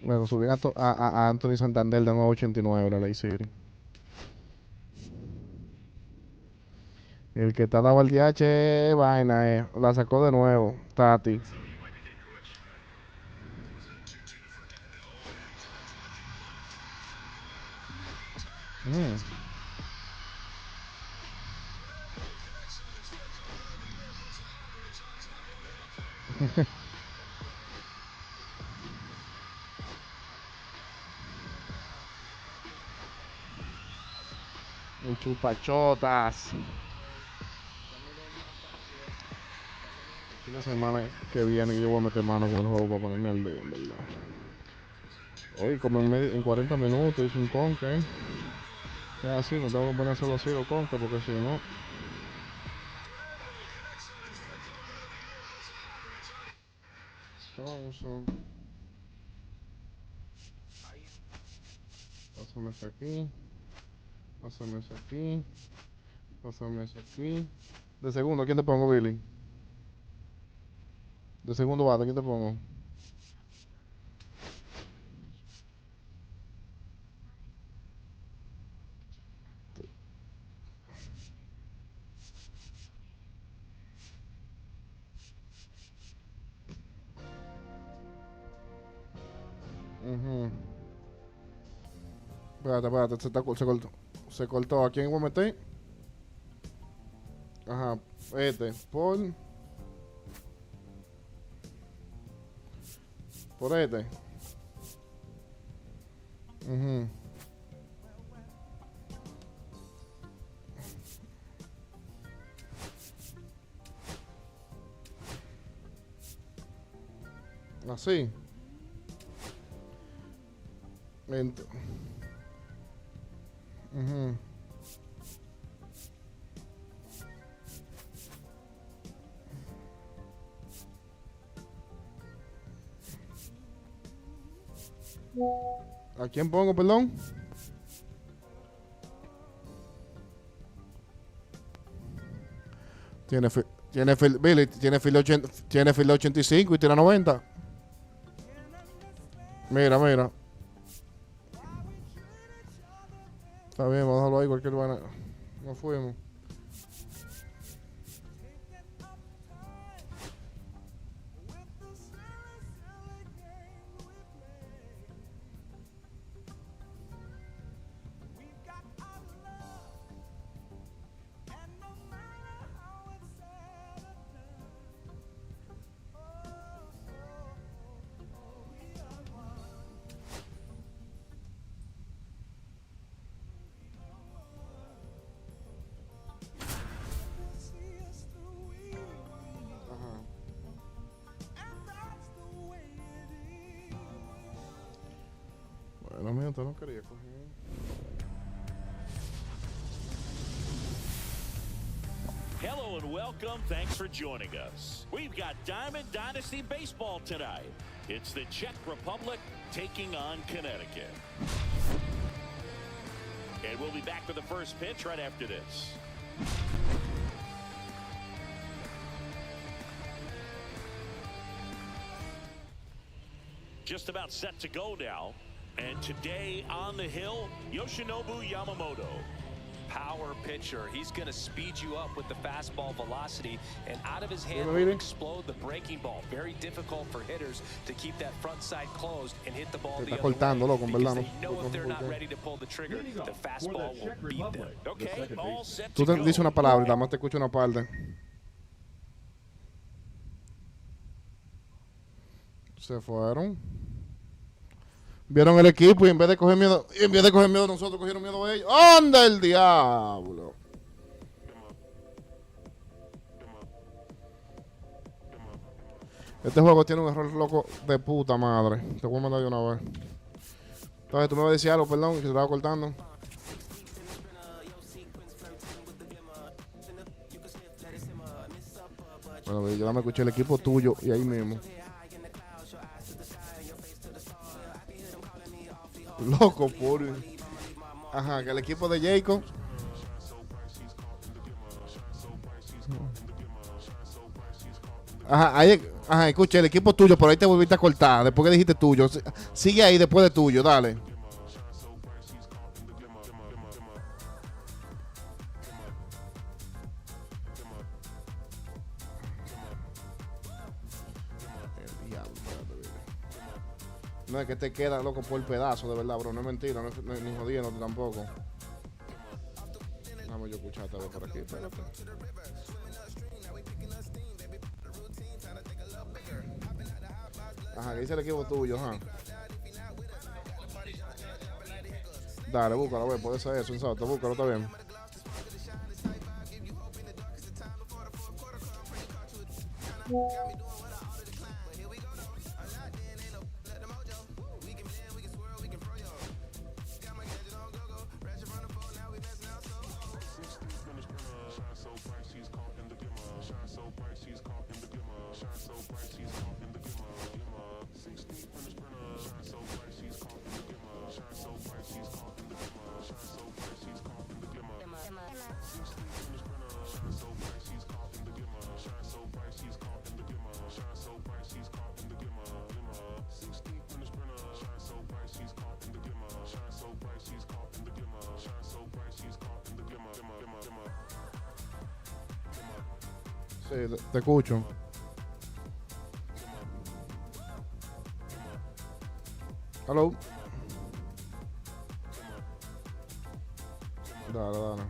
Bueno, subí a Anthony Santander de nuevo 89, la Ley City. El que está dado al DH, vaina, la sacó de nuevo, Tati. Mm. Un chupachotas. La semana que viene yo voy a meter mano con el juego para ponerme al día, en verdad. Hoy como en 40 minutos hice un conque. Es así, no tengo que poner a hacerlo así los conques porque si no... Entonces... Pásame ese aquí. Pásame ese aquí. Pásame ese aquí. De segundo, ¿quién te pongo, Billy? De segundo bate, ¿quién te pongo? Uh-huh. Espérate, se cortó. Se cortó. ¿A quién voy a meter? Ajá, por este. Uh-huh. Así. Uh-huh. ¿A quién pongo, perdón? Billy, tiene fila 85 y tira 90. Mira. Está bien, vamos a dejarlo ahí, cualquier vaina. Nos fuimos. Bueno, mío, usted no quería coger. Hello and welcome. Thanks for joining us. We've got Diamond Dynasty Baseball tonight. It's the Czech Republic taking on Connecticut. And we'll be back for the first pitch right after this. Just about set to go now. And today on the hill, Yoshinobu Yamamoto. Power pitcher. He's going to speed you up with the fastball velocity, and out of his hand will explode the breaking ball. Very difficult for hitters to keep that front side closed and hit the ball the other way, because they know if they're not ready to pull the trigger, the fastball will beat them. Okay, all set Tú to te go. dices una palabra y nada más te escucho una parte. Se fueron. Vieron el equipo y en vez de coger miedo, nosotros cogieron miedo a ellos. ¡Anda el diablo! Este juego tiene un error loco de puta madre. Te voy a mandar de una vez. Entonces tú me vas a decir algo, perdón, que se estaba cortando. Bueno, yo me escuché el equipo tuyo y ahí mismo. Loco, por. Ajá, que el equipo de Jacob. Ajá, ahí, ajá, escucha, el equipo tuyo, por ahí te volviste a cortar. Después que dijiste tuyo. Sigue ahí después de tuyo, dale. No es que te queda loco por el pedazo, de verdad, bro. No es mentira, no es ni jodiéndote tampoco. Vamos yo escucharte a ver por aquí, espérate. Ajá, que dice el equipo tuyo, ajá. Dale, búscalo, a ver, puede ser eso, exacto, búscalo, está bien. Sí, te escucho. Hello. Dale, dale.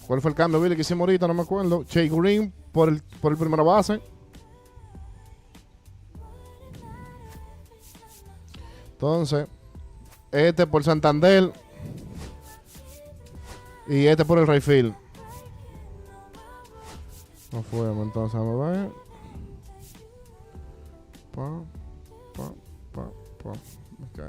¿Cuál fue el cambio, Billy, que hicimos ahorita? No me acuerdo. Che Green por el primera base. Entonces, este por Santander. Y este por el Rayfield. No fuimos, entonces vamos a ver. Ok.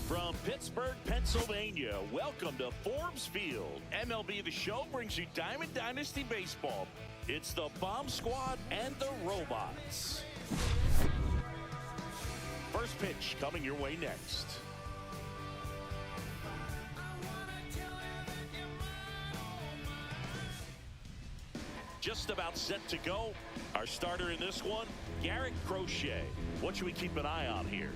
From Pittsburgh, Pennsylvania, welcome to Forbes Field. MLB The Show brings you Diamond Dynasty Baseball. It's the Bomb Squad and the Robots. First pitch coming your way next. Just about set to go. Our starter in this one, Garrett Crochet. What should we keep an eye on here?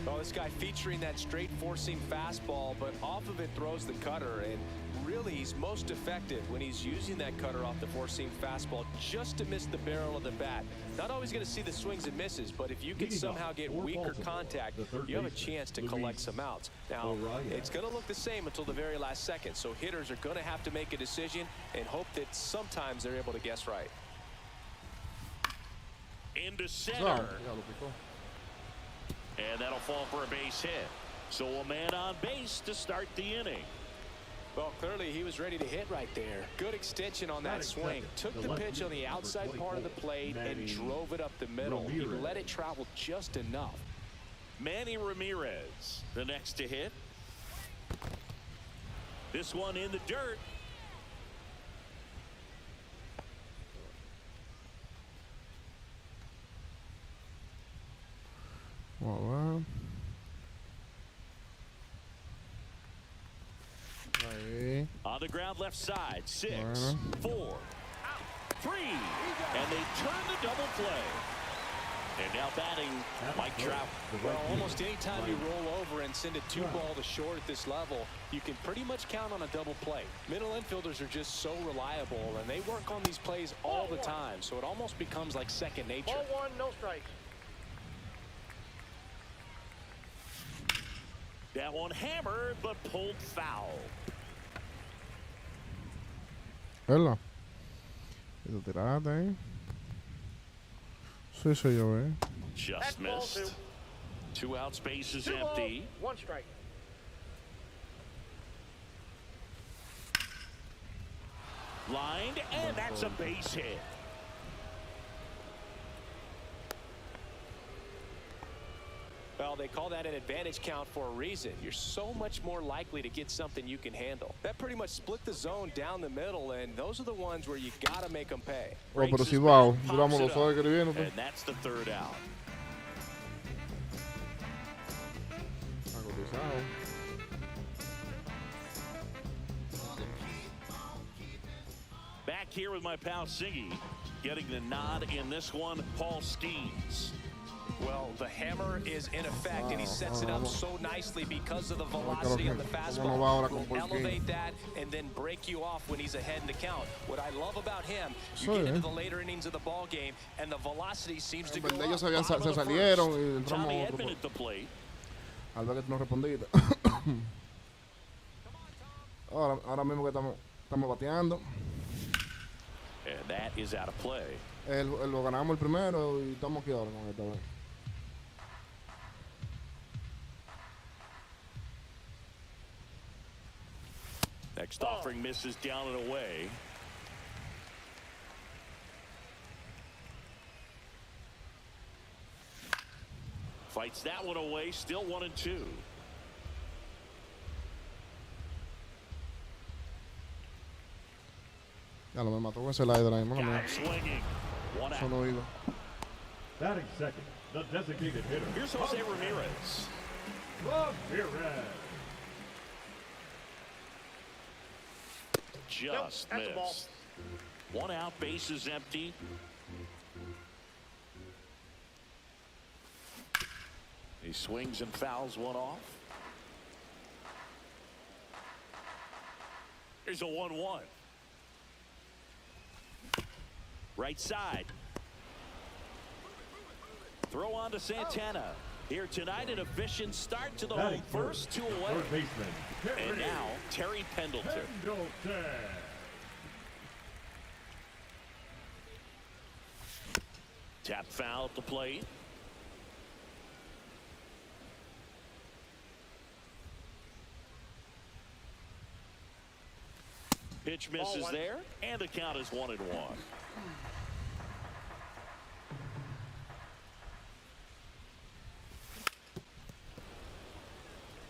Well, this guy featuring that straight forcing fastball, but off of it throws the cutter, and really he's he's most effective when he's using that cutter off the four-seam fastball just to miss the barrel of the bat. Not always going to see the swings and misses, but if you can somehow get weaker contact, you have a chance to collect some outs. Now, it's going to look the same until the very last second, so hitters are going to have to make a decision and hope that sometimes they're able to guess right. Into center. And that'll fall for a base hit. So a man on base to start the inning. Well, clearly he was ready to hit right there. Good extension on that swing. Took the pitch on the outside part of the plate and drove it up the middle. He let it travel just enough. Manny Ramirez, the next to hit. This one in the dirt. Well, ahí. On the ground left side. 6, 4, 3. And they turn the double play. And now batting Mike Trout. Well, almost any time you roll over and send a 2-ball to short at this level, you can pretty much count on a double play. Middle infielders are just so reliable, and they work on these plays all the time, so it almost becomes like second nature. Ball 1, no strikes. That one hammered, but pulled foul. ¿Verdad? ¿Y tú tiraste ahí? Sí, soy yo, Just That's ball missed. 2 outs, base is 2 balls, empty. 1 strike. Lined, and that's a base hit. Well, they call that an advantage count for a reason. You're so much more likely to get something you can handle. That pretty much split the zone down the middle, and those are the ones where you got to make them pay. Oh, pero Breaks si his wow, bat, duramos pops los it dos up. escribiendo. And that's the 3rd out. Agotizado. Back here with my pal Siggy, getting the nod in this one, Paul Skeens. Well, the hammer is in effect, and he sets it up so nicely because of the velocity of the fastball. He'll elevate that and then break you off when he's ahead in the count. What I love about him, you get into the later innings of the ball game, and the velocity seems to go up. Ellos se salieron y entramos Tommy otro. Edman at the plate. Al ver que tú no respondiste. ahora mismo que estamos bateando. And that is out of play. Lo ganamos el primero y estamos aquí ahora con esta vez. Next offering misses down and away. Fights that one away, still 1-2. Ya lo me mató con ese slider ahí, mano Got mía. him swinging. 1 Eso out. no iba. Batting second, the designated hitter. Here's Jose Ramirez. Ramirez. Just Nope, that's a ball. missed. 1 out, base is empty. He swings and fouls one off. Here's a 1-1. Right side. Throw on to Santana. Here tonight, an efficient start to the home first, 2 away. Third baseman. And now, Terry Pendleton. Tap foul at the plate. Pitch misses there, and the count is 1-1.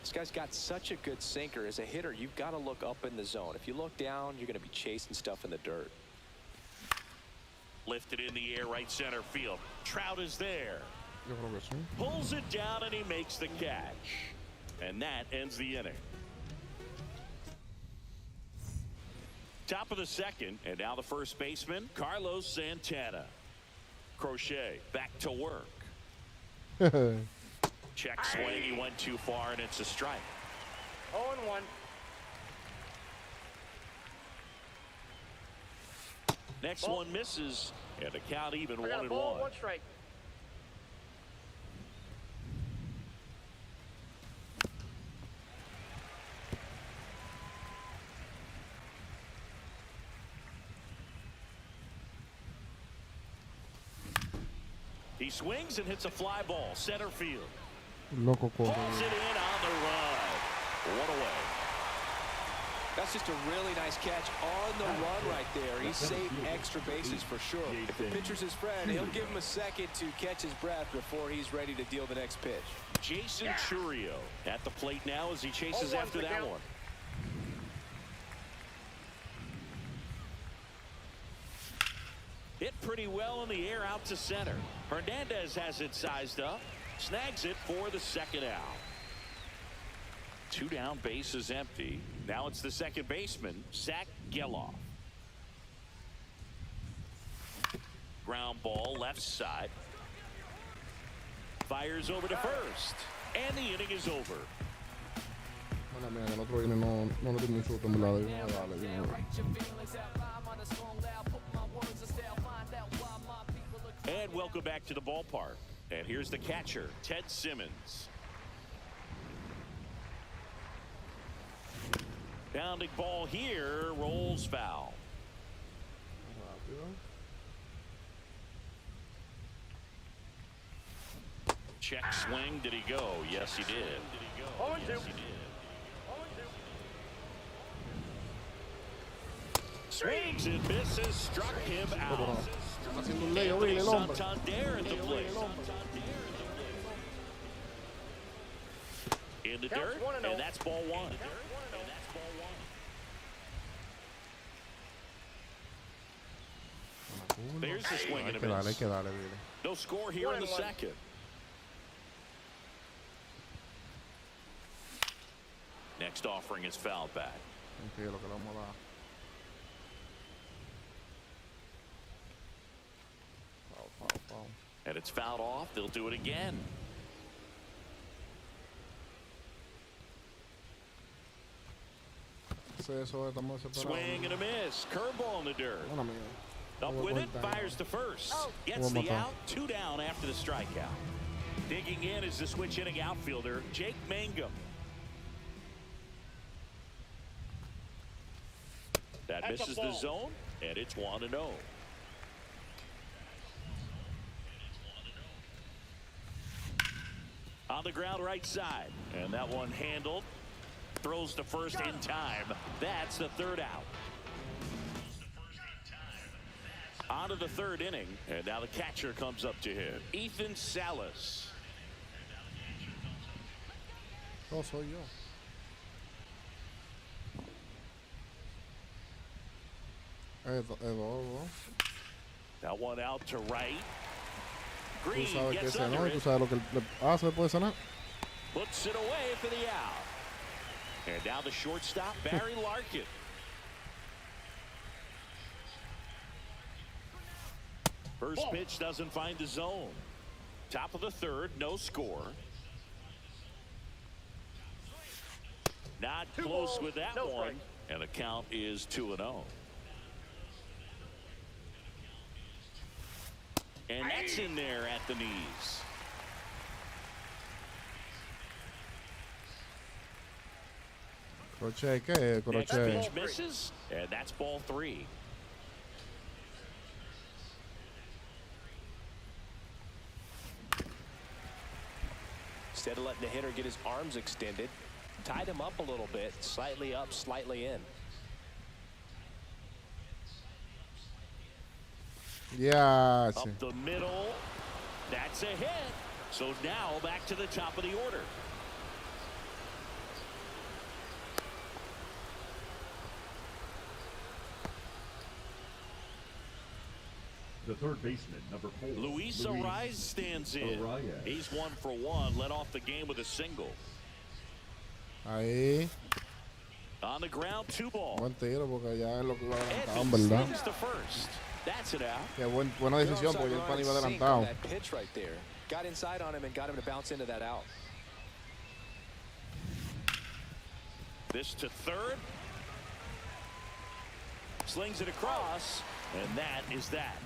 This guy's got such a good sinker. As a hitter, you've got to look up in the zone. If you look down, you're going to be chasing stuff in the dirt. Lifted in the air, right center field. Trout is there. Yo creo que sí. Pulls it down, and he makes the catch. And that ends the inning. Top of the second, and now the first baseman, Carlos Santana. Crochet back to work. Check swing, he went too far, and it's a strike. 0-1. Next Ball. one misses, and the count even I got a 1-1. ball, 1 strike. He swings and hits a fly ball, center field. Loco Pulls corre. it in on the run. One away. That's just a really nice catch on the run right there. He saved extra bases for sure. If the pitcher's his friend, he'll give him a second to catch his breath before he's ready to deal the next pitch. Jason Churio at the plate now as he chases 0-1 after the that count. one. Hit pretty well in the air out to center. Hernandez has it sized up. Snags it for the second out. 2 down, base is empty. Now it's the second baseman, Zach Geloff. Ground ball left side. Fires over to first. And the inning is over. Bueno, mira, el otro viene no le tiene insulto, en verdad. Yo no, dale, yo no. And welcome back to the ballpark. And here's the catcher, Ted Simmons. Bounding ball here, rolls foul. Check swing, did he go? Yes, he did. 0-2. Yes, he did. Swings and misses, struck him out. Está haciendo un ley, oye, el hombre. Santander at the plate. In the Counts dirt, 1-0. and that's ball 1. There's the swing Hay and a que darle, hay miss. que darle, Billy. No score here in the 1-1. second. Next offering is fouled back. Tranquilo, que le vamos a dar. Foul. And it's fouled off. They'll do it again. Eso estamos desesperados. Swing and a miss. Curveball in the dirt. Bueno, amigo. Up with it. Fires to first. Gets One more the time. out. 2 down after the strikeout. Digging in is the switch hitting outfielder, Jake Mangum. That That's a misses the ball. zone, and it's 1-0. On the ground right side, and that one handled. Throws to first in time. That's the third out. On to the third inning, and now the catcher comes up to him, Ethan Salas. No, soy yo. Dos. That one out to right. Tú Green sabes que gets ese under no, y tú it. sabes lo que le hace después de cenar. Puts it away for the out. And now the shortstop, Barry Larkin. First Ball. pitch doesn't find the zone. Top of the third, no score. Not 2 close balls, with that no one. strike. And the count is 2-0. And that's in there at the knees. Crochet, ¿qué? Next Crochet. pitch misses, and that's ball 3. Instead of letting the hitter get his arms extended, tied him up a little bit, slightly up, slightly in. Yeah. Up the middle. That's a hit. So now back to the top of the order. The third baseman, number 4. Luis Ariz stands in. Ariz. He's 1 for 1. Led off the game with a single. Ahí. On the ground, 2 ball. Buen tiro porque ya es lo que iba adelantado, en Evans verdad. swings to first. That's it out. Qué buena decisión porque ya el pan iba adelantado. That pitch right there. Got inside on him and got him to bounce into that out. This to third. Slings it across. And that is that.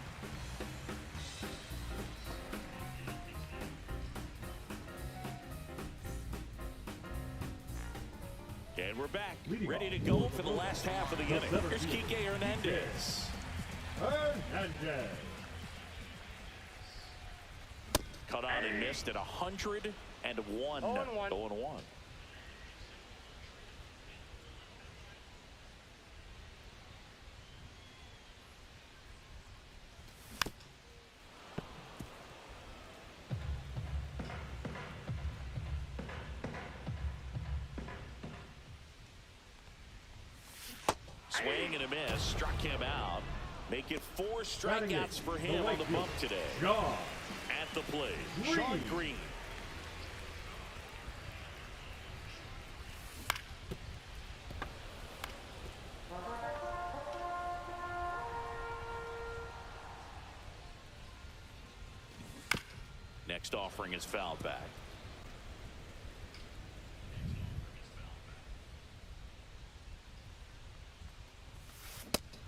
And we're back, ready to go for the last half of the inning. Here's Kike Hernandez. Hernandez. Cut on and missed at 101. 0-1. 0-1. Swing and a miss, struck him out. Make it 4 strikeouts for him on the bump today. Shaw. At the plate, Green. Sean Green. Next offering is fouled back.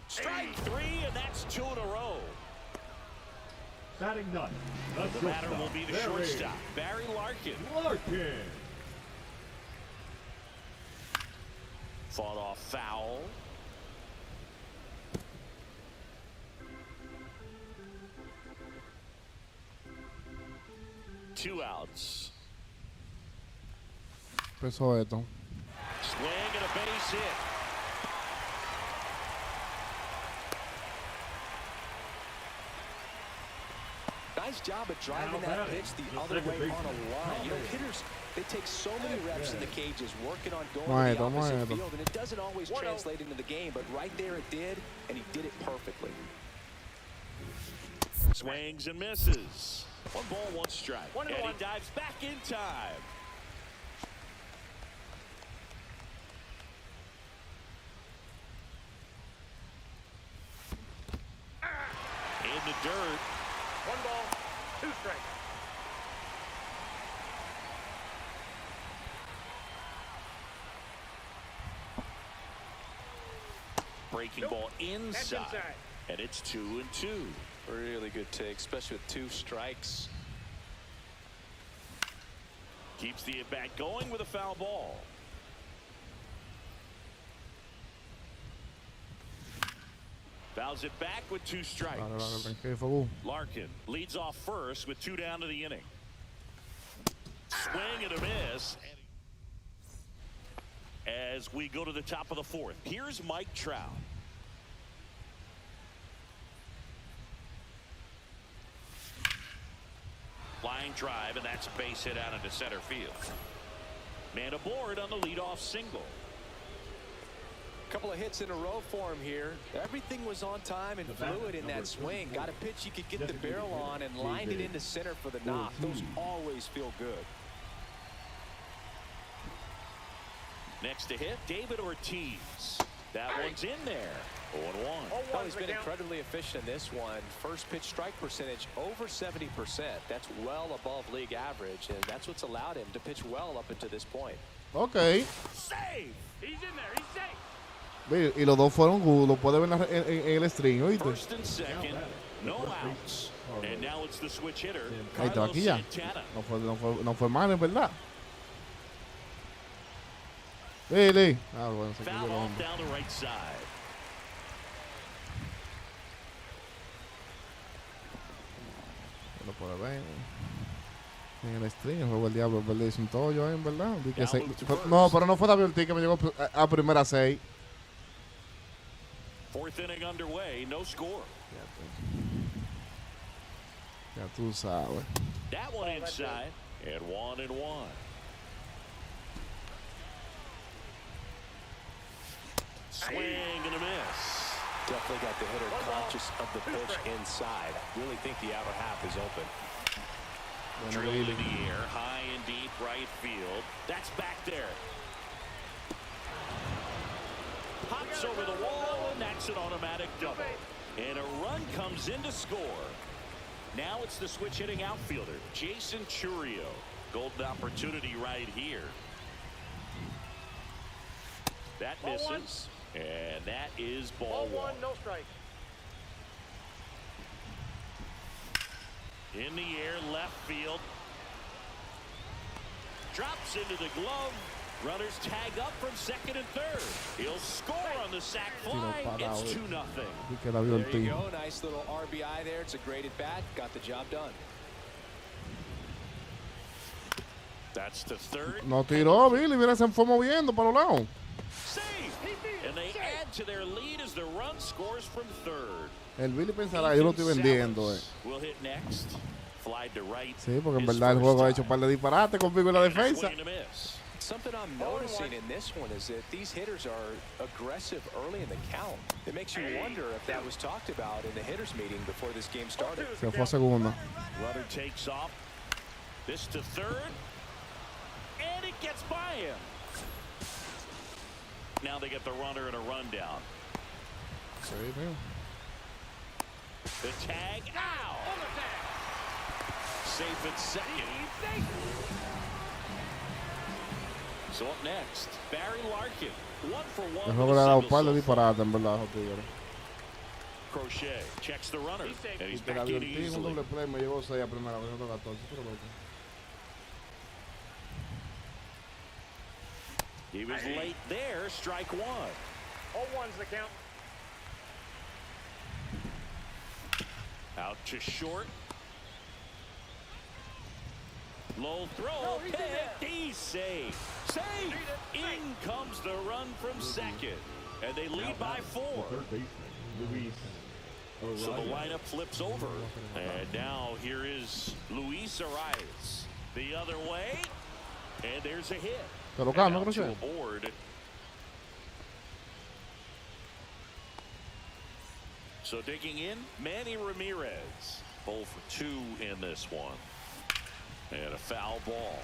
Strike 3, and that's 2 in a row. Batting ninth. The batter will be the shortstop, Barry Larkin. Larkin. Fought off foul. Two outs. Empezó esto. Swing and a base hit. Nice job of driving that pitch the other way on a line. You know, hitters, they take so many reps in the cages working on going to the opposite field, and it doesn't always translate into the game, but right there it did, and he did it perfectly. Swings and misses. 1 ball, 1 strike. 1-1. And he dives back in time. In the dirt. 1 ball, 2 strikes. Breaking ball inside. And it's 2-2. Really good take, especially with 2 strikes. Keeps the at-bat going with a foul ball. Fouls it back with 2 strikes. Larkin leads off first with 2 down to the inning. Swing and a miss. As we go to the top of the 4th, here's Mike Trout. Line drive, and that's a base hit out into center field. Man aboard on the leadoff single. Couple of hits in a row for him here. Everything was on time and fluid in that swing. Got a pitch you could get the barrel on and lined it into center for the knock. Those always feel good. Next to hit, David Ortiz. That one's in there. 0-1. Well, he's been incredibly efficient in this one. First pitch strike percentage over 70%. That's well above league average, and that's what's allowed him to pitch well up until this point. Ok. Save. He's in there. He's safe. Ve, y los dos fueron good. Lo puede ver en el stream, ¿oíste? First and second, no outs. And now it's the switch hitter, Ahí está, Carlos aquí ya. Santana. No fue mal, en verdad. Lee. Ah, bueno, se Foul quedó el off hombre. down the right side. Bueno, por ver. En el stream, fue el diablo, ¿verdad? Hizo un tollo ahí, en verdad. No, pero no fue David Ortiz que me llegó a primera 6. 4th inning underway, no score. Ya tú sabes. That one inside, and 1-1. Swing and a miss. Definitely got the hitter conscious of the pitch inside. Really think the outer half is open. Drilled in the air, high and deep right field. That's back there. Pops over the wall, and that's an automatic double. And a run comes in to score. Now it's the switch hitting outfielder, Jason Churio. Golden opportunity right here. That misses. And that is ball 1. No strike. In the air, left field. Drops into the glove. Runners tag up from second and third. He'll score on the sac fly. It's 2-0. There you go. Nice little RBI there. It's a great at bat. Got the job done. That's the third. No tiró, Billy. Mira, se fue moviendo para los lados. Save. And they add to their lead as the run scores from third. El Billy pensará, yo lo estoy vendiendo. Will hit next. Fly to right. Sí, porque en verdad el juego ha hecho un par de disparates conmigo en la defensa. Something I'm noticing in this one is that these hitters are aggressive early in the count. It makes you wonder if that was talked about in the hitters meeting before this game started. Se fue a segunda. Runner takes off. This to third. And it gets by him. Now they get the runner in a rundown. Sí, tío. The tag. Ow! Safe at second. So up next, Barry Larkin. 1 for 1. El juego le ha dado un par de disparates, en verdad, a los Tigres. Crochet checks the runner. And he's Te la back dio in el tiro, un easily. doble play, me llegó 6 a primera vez, 14. Pero loco. He was late there. Strike one. All one's the count. Out to short. Low throw. No, he's in there. Picked. He's safe. Safe. In comes the run from second. And they lead by 4. Third baseman, Luis. So the lineup flips over. And now here is Luis Arias. The other way. And there's a hit. Te lo And cambio, out to Crochet. a board. So digging in, Manny Ramirez. 0 for 2 in this one. And a foul ball.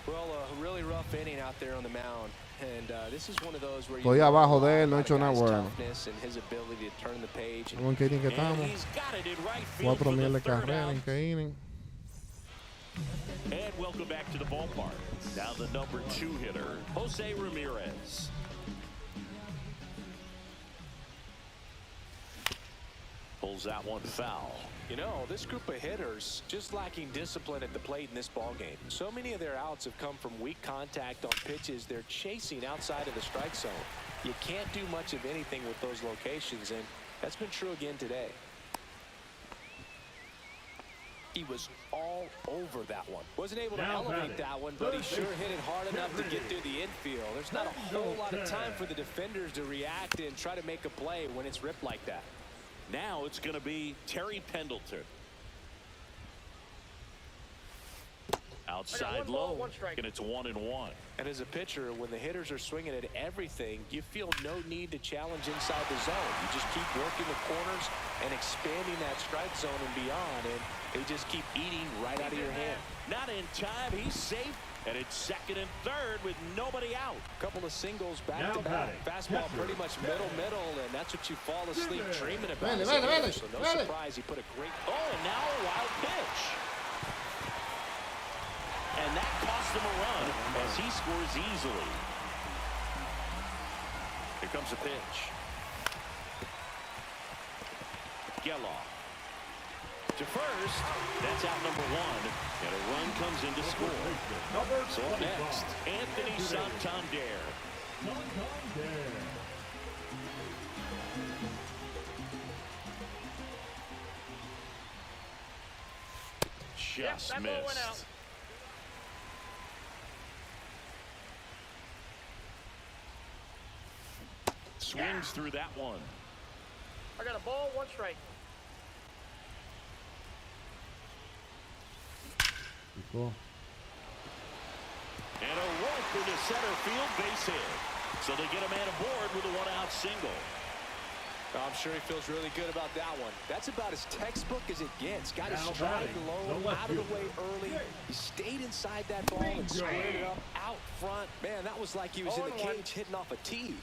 Well, a really rough inning out there on the mound. And this is one of those where you Estoy abajo de él, no he about hecho a nada guy's bueno. toughness and his ability to turn the page. ¿En qué inning que And estamos? he's got it in right field 4 for mil the de third carrera, out. ¿en qué inning? And welcome back to the ballpark. Now the number 2 hitter, Jose Ramirez. Pulls that one foul. You know, this group of hitters just lacking discipline at the plate in this ballgame. So many of their outs have come from weak contact on pitches they're chasing outside of the strike zone. You can't do much of anything with those locations, and that's been true again today. He was all over that one. Wasn't able to Now elevate batting. that one, but he sure hit it hard enough to get through the infield. There's not a whole lot of time for the defenders to react and try to make a play when it's ripped like that. Now it's going to be Terry Pendleton. Outside one ball, low, one strike. and it's 1-1. And as a pitcher, when the hitters are swinging at everything, you feel no need to challenge inside the zone. You just keep working the corners and expanding that strike zone and beyond, and they just keep eating right out of your hand. Not in time. He's safe, and it's second and third with nobody out. Couple of singles back Now to back. batting. Fastball Catcher. pretty much middle, and that's what you fall asleep dreaming about. Vele, as a vele, hitter. vele, So no vele. surprise he put a great. Oh, and now a wild pitch. And that cost him a run as he scores easily. Here comes a pitch. Geloff to first. That's out number 1. And a run comes in to score. Number So up 25. next, Anthony Santander. Santander. Just that ball went out. missed. Swings through that one. I got a ball, 1 strike. Cool. And a rope into center field, base hit. So they get a man aboard with a 1-out single. I'm sure he feels really good about that one. That's about as textbook as it gets. Got his Now stride batting, low, the left out of the way fielder. early. He stayed inside that ball and squared it up out front. Man, that was like he was in the 0-1. cage hitting off a tee.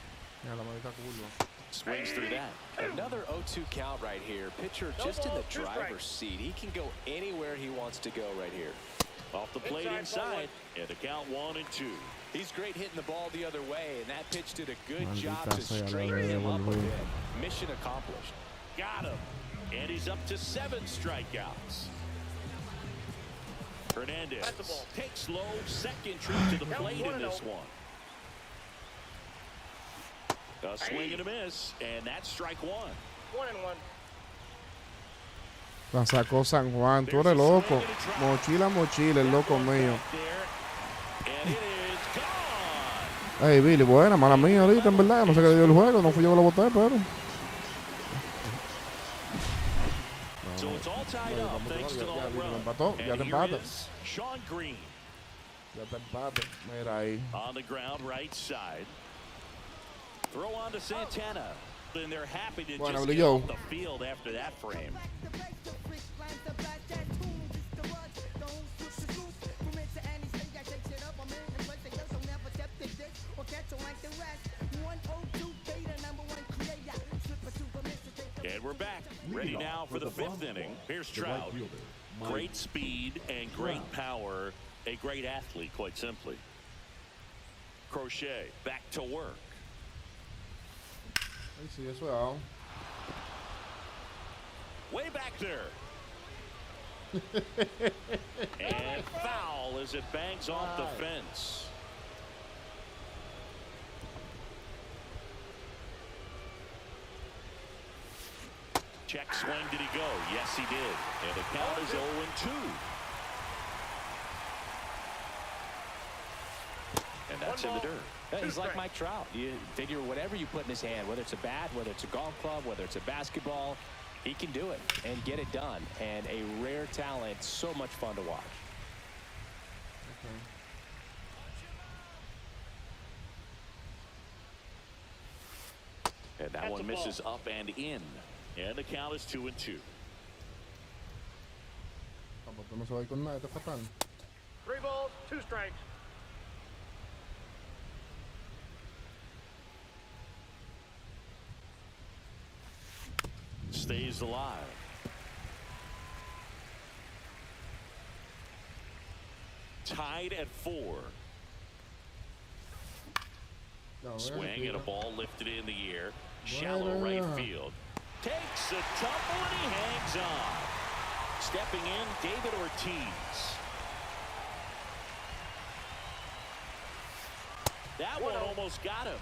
Ya, la maldita curva. Swings through that. Another 0-2 count right here. Pitcher No just in ball, the 2 strikes. driver's seat. He can go anywhere he wants to go right here. Off the plate Inside, inside. And the count 1-2. He's great hitting the ball the other way, and that pitch did a good Maldita job to sea, a la straighten vez him up a devolví. bit. Mission accomplished. Got him. And he's up to 7 strikeouts. Hernandez That's the ball. takes low, second trip to the Count plate in this 1-0. one. A swing and a miss, and that's strike 1. 1-1. La sacó San Juan. Tú eres loco. Mochila, mochila, el loco mío. And it is gone. Hey, Billy, buena, mala mía ahorita, en verdad. No sé qué dio el juego. No fui yo que lo boté, pero. So it's all tied up thanks to the home Ya run. empató, ya And te here empata. is Sean Green Ya te empate. Mira ahí. on the ground right side. Throw on to Santana. And they're happy to Bueno, just Billy get Joe. off the field after that frame. And we're back. Ready now for the 5th inning. Here's The right Trout. fielder, Mike. Great speed and great power. A great athlete, quite simply. Crochet back to work. Ahí sí, eso es out. Way back there. And foul as it bangs off the fence. Check swing, did he go? Yes, he did. And the count is 0-2. And that's in the dirt. Yeah, he's like Mike Trout. You figure whatever you put in his hand, whether it's a bat, whether it's a golf club, whether it's a basketball, he can do it and get it done. And a rare talent, so much fun to watch. And that one misses up and in. And the count is 2-2. Tampoco no se va a ir con nada, este fatal. 3 balls, 2 strikes. Stays alive. Tied at 4. No, Swing and a ball lifted in the air. Shallow right field. Takes a tumble and he hangs on. Stepping in, David Ortiz. That one almost got him.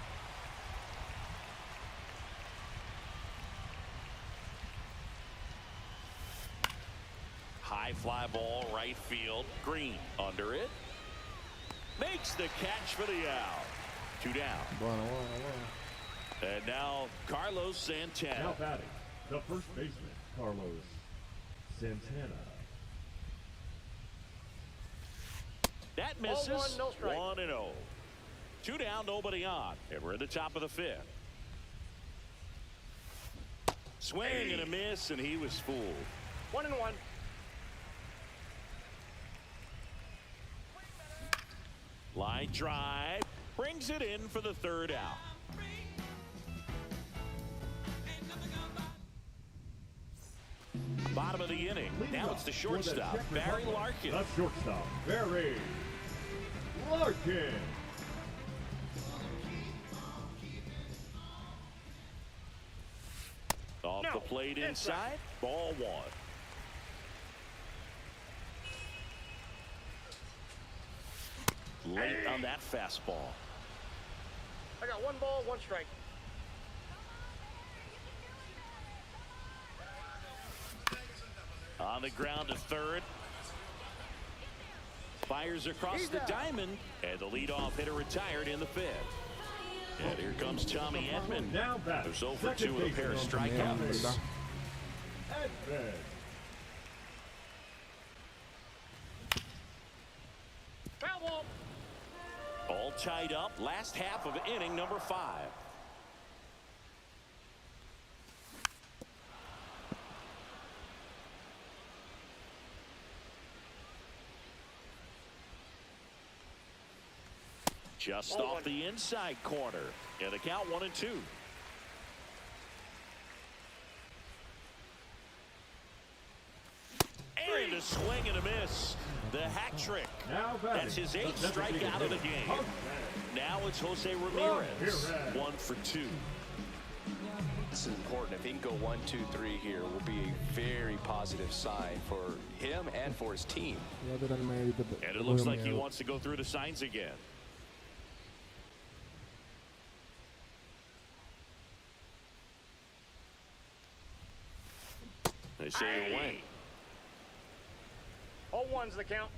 High fly ball, right field. Green under it. Makes the catch for the out. 2 down. Bueno. And now Carlos Santana. Now batting, the first baseman, Carlos Santana. That misses. 0-1, no strike. 1-0. 2 down, nobody on. And we're at the top of the 5th. Swing and a miss, and he was fooled. 1-1. Line drive. Brings it in for the 3rd out. Bottom of the inning. Now it's the shortstop, Barry Larkin. The shortstop, Barry Larkin. Off the plate inside. Ball 1. Late on that fastball. I got 1 ball, 1 strike. On the ground to 3rd. Fires across the diamond. And the leadoff hitter retired in the 5th. And here comes Tommy Edman. Now batting, Who's 0 for 2 with a pair of strikeouts. Edman. Foul ball. All tied up. Last half of inning number 5. Just off the inside corner. And the count 1-2. And a swing and a miss. The hat trick. Now batting, That's his the 8th designated strikeout of the hitter, game. Jose Now it's Jose Ramirez. Ramirez. 1 for 2. This is important. If he can go 1, 2, 3 here, will be a very positive sign for him and for his team. And it looks like he wants to go through the signs again. They say away. 0-1's the count.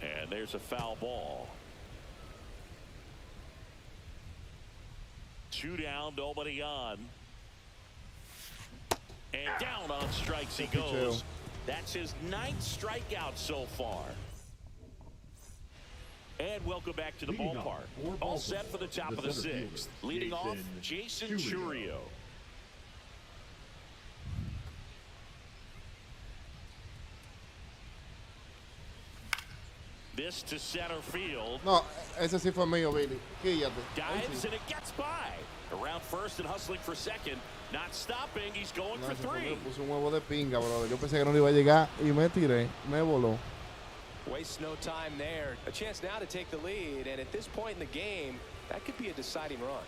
And there's a foul ball. 2 down, nobody on. And down on strikes he goes. That's his 9th strikeout so far. And welcome back to the ballpark. All set for the top of the 6th. Leading off, Jason Churio. This to center field. No, ese sí fue mío, Billy. Quíllate. Dives and it gets by. Around first and hustling for second. Not stopping. He's going for 3. Me puso un huevo de pinga, brother. Yo pensé que no le iba a llegar y me tiré. Me voló. Wastes no time there. A chance now to take the lead, and at this point in the game, that could be a deciding run.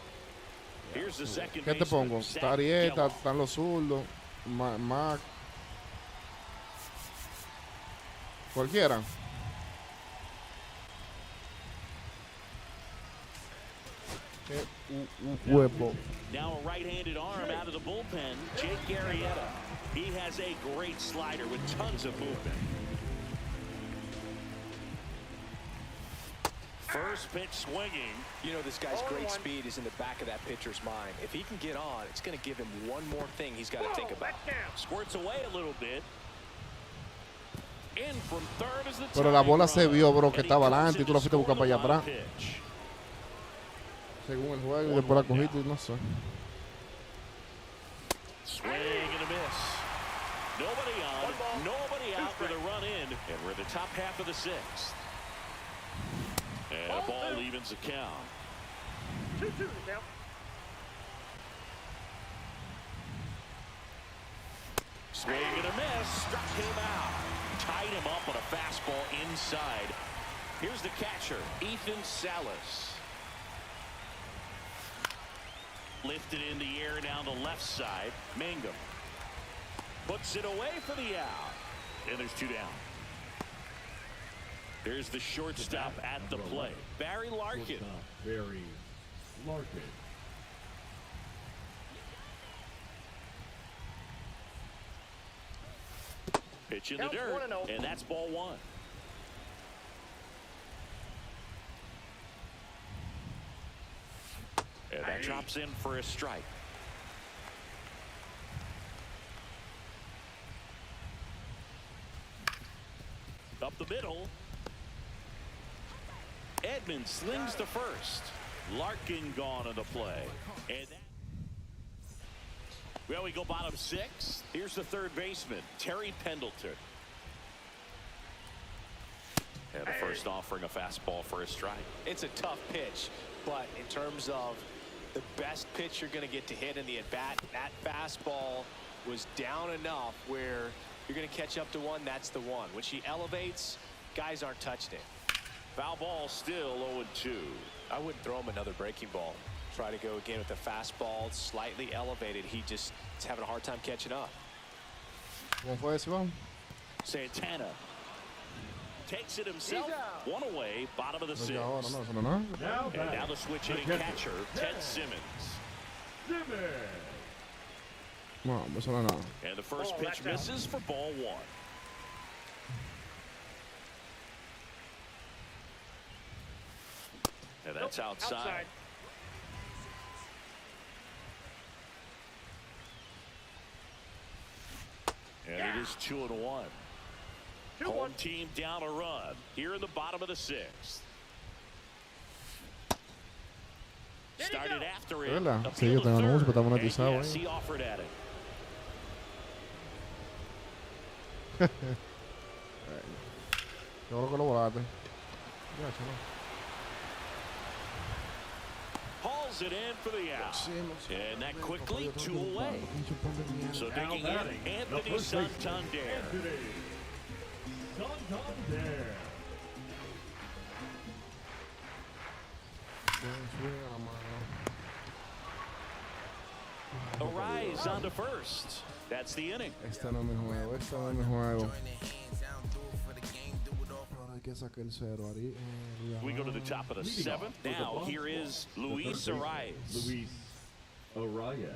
Here's the second ¿Qué te baseman, pongo? Zach Está Arieta, Gallo. están los zurdos, Mac. Cualquiera. Huevo. Now a right-handed arm out of the bullpen, Jake Arrieta. He has a great slider with tons of movement. First pitch swinging. You know, this guy's 0-1. great speed is in the back of that pitcher's mind. If he can get on, it's going to give him one more thing he's got to think about. That's down. Squirts away a little bit. In from third is the Pero la bola tying se run. vio, bro, que And he estaba comes adelante y in tú la to fuiste a buscar score para allá on the atrás. pitch. Según el juego y después la cogiste y no sé. Swing and a miss. Nobody on, nobody out with a run in, and we're in the top half of the 6th. And a ball evens the count. 2-2 the count. Swing and a miss. Struck him out. Tied him up on a fastball inside. Here's the catcher, Ethan Salas. Lifted in the air down the left side. Mangum puts it away for the out. And there's 2 down. There's the shortstop at the plate, Barry Larkin. Barry Larkin. Pitch in the Counts dirt, 1-0. and that's ball 1. And that drops in for a strike. Up the middle. Edmund slings to first. Larkin gone on the play. And that, well, we go bottom 6. Here's the third baseman, Terry Pendleton. And the first offering a fastball for a strike. It's a tough pitch, but in terms of the best pitch you're going to get to hit in the at-bat, that fastball was down enough where you're going to catch up to one. That's the one. When she elevates, guys aren't touching it. Foul ball still 0-2. I wouldn't throw him another breaking ball. Try to go again with the fastball, slightly elevated. He just is having a hard time catching up. ¿Cómo fue ese, Iván? Santana takes it himself. One away, bottom of the Pues ya ahora, 6th. no, eso no, no. Now And back. now the switch the hitting catcher, Ted Simmons. Simmons. No, eso no es nada. And the first Oh, pitch that's out. misses for ball 1. And that's Nope, outside. And it is 2-1. 2-1. Home team down a run here in the bottom of the 6th. Started after it. ¿Verdad? Sí, appealed yo to tengo la third. música, está And monetizado yes, ahí. he offered at it. Yo creo que lo volaste. Ya, chaval. Hauls it in for the out. And that quickly 2 away. So Now digging in, batting, the Anthony first baseman, Santander. Anthony Santander. Arise on to first. That's the inning. Este no es mi juego, este no es mi juego. Ahora hay que sacar el cero. We go to the top of the Leading seventh. off with the Now bunt here ball, is the Luis third baseman, Arias. Luis Arias.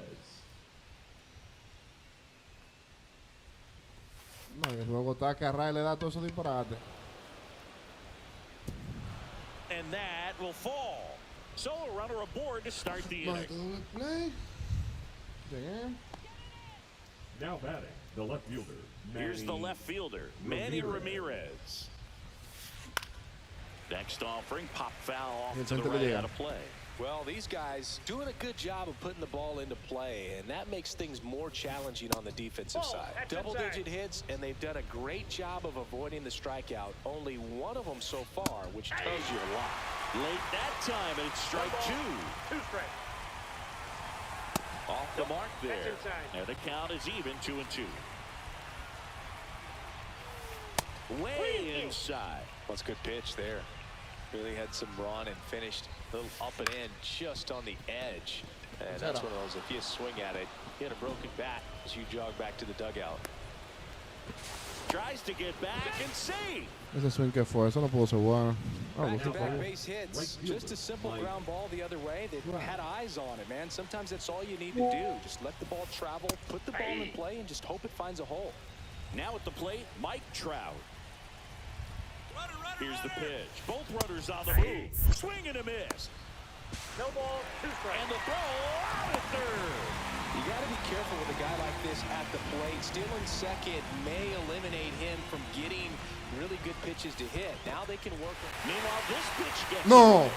No, y el juego está que a Ray le da todos esos disparates. And that will fall. So a runner aboard to start the inning. Michael, play. Damn. Now batting, the left fielder, Here's the Manny left fielder, Manny Ramirez. Ramirez. Next offering, pop foul off Y el to the centro le right llega. out of play. Well, these guys doing a good job of putting the ball into play, and that makes things more challenging on the defensive Ball, side. that's Double-digit inside. hits, and they've done a great job of avoiding the strikeout. Only one of them so far, which tells you a lot. Late that time, and it's strike One ball, two. 2 strikes. Off the mark there. That's inside. And the count is even, 2-2. Way inside. That's a good pitch there. Really had some run and finished a little up and in just on the edge. And that's one of those, if you swing at it, hit a broken bat as you jog back to the dugout. Tries to get back and save. Ese swing que fue, eso no pudo ser bueno. Ah, pues, Back-to-back fue. base hits, Right fielder, just a simple Mike. ground ball the other way that Right. had eyes on it, man. Sometimes that's all you need to do. Just let the ball travel, put the ball in play, and just hope it finds a hole. Now at the plate, Mike Trout. Here's the pitch. Both runners on the move. Swing and a miss. No ball, 2 strikes. And the throw out at third. You got to be careful with a guy like this at the plate. Stealing second may eliminate him from getting really good pitches to hit. Now they can work. Meanwhile, this pitch gets No.